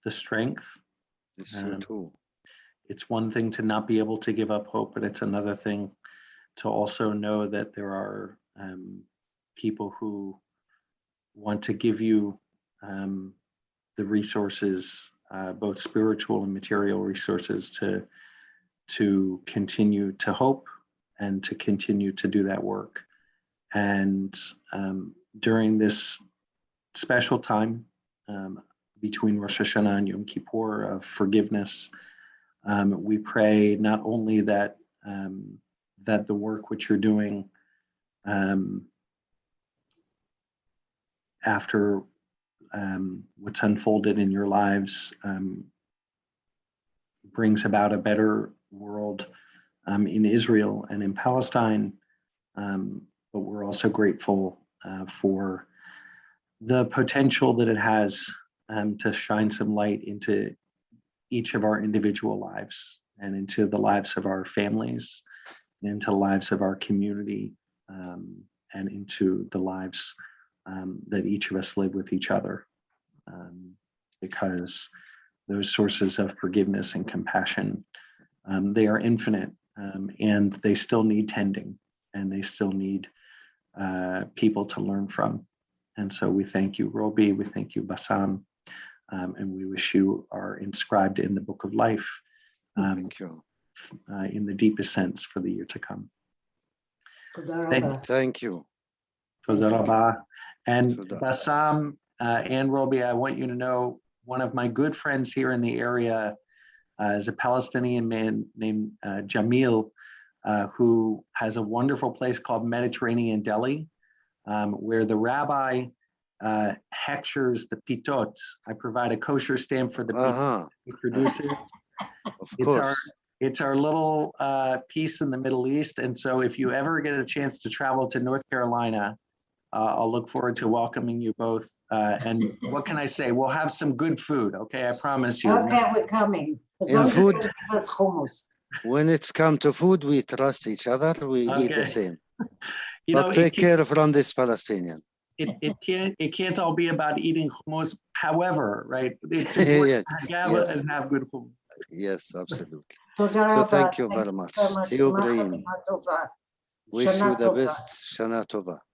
the strength. Yes, you too. It's one thing to not be able to give up hope, but it's another thing to also know that there are people who want to give you the resources, both spiritual and material resources, to continue to hope and to continue to do that work. And during this special time between Rosh Hashanah and Yom Kippur of forgiveness, we pray not only that that the work which you're doing after what's unfolded in your lives brings about a better world in Israel and in Palestine, but we're also grateful for the potential that it has to shine some light into each of our individual lives and into the lives of our families, into the lives of our community, and into the lives that each of us live with each other. Because those sources of forgiveness and compassion. They are infinite, and they still need tending, and they still need people to learn from. And so we thank you, Robi, we thank you, Bassam, and we wish you are inscribed in the book of life Thank you. in the deepest sense for the year to come. תודה Thank- רבה. Thank you. Toda rabah. And Toda. Bassam and Robi, I want you to know one of my good friends here in the area is a Palestinian man named Jamil, who has a wonderful place called Mediterranean Deli, where the rabbi hectures the pitot. I provide a kosher stamp for the pitot he produces. Of It's our course. It's our little piece in the Middle East. And so if you ever get a chance to travel to North Carolina, I'll look forward to welcoming you both. And what can I say? We'll have some good food. Okay, I promise you. Okay, we're coming. As In long as food- you give us hummus. When it's come to food, we trust each other. We eat the Okay. same. You know, But take care from this Palestinian. it can't all be about eating hummus. However, right? It's important to gather Yes. and have good hummus. Yes, absolutely. תודה So רבה. thank you very much. very much. תהיו גמר בריאים. חתימה טובה. Wish שנה you the טובה. best. שנה טובה.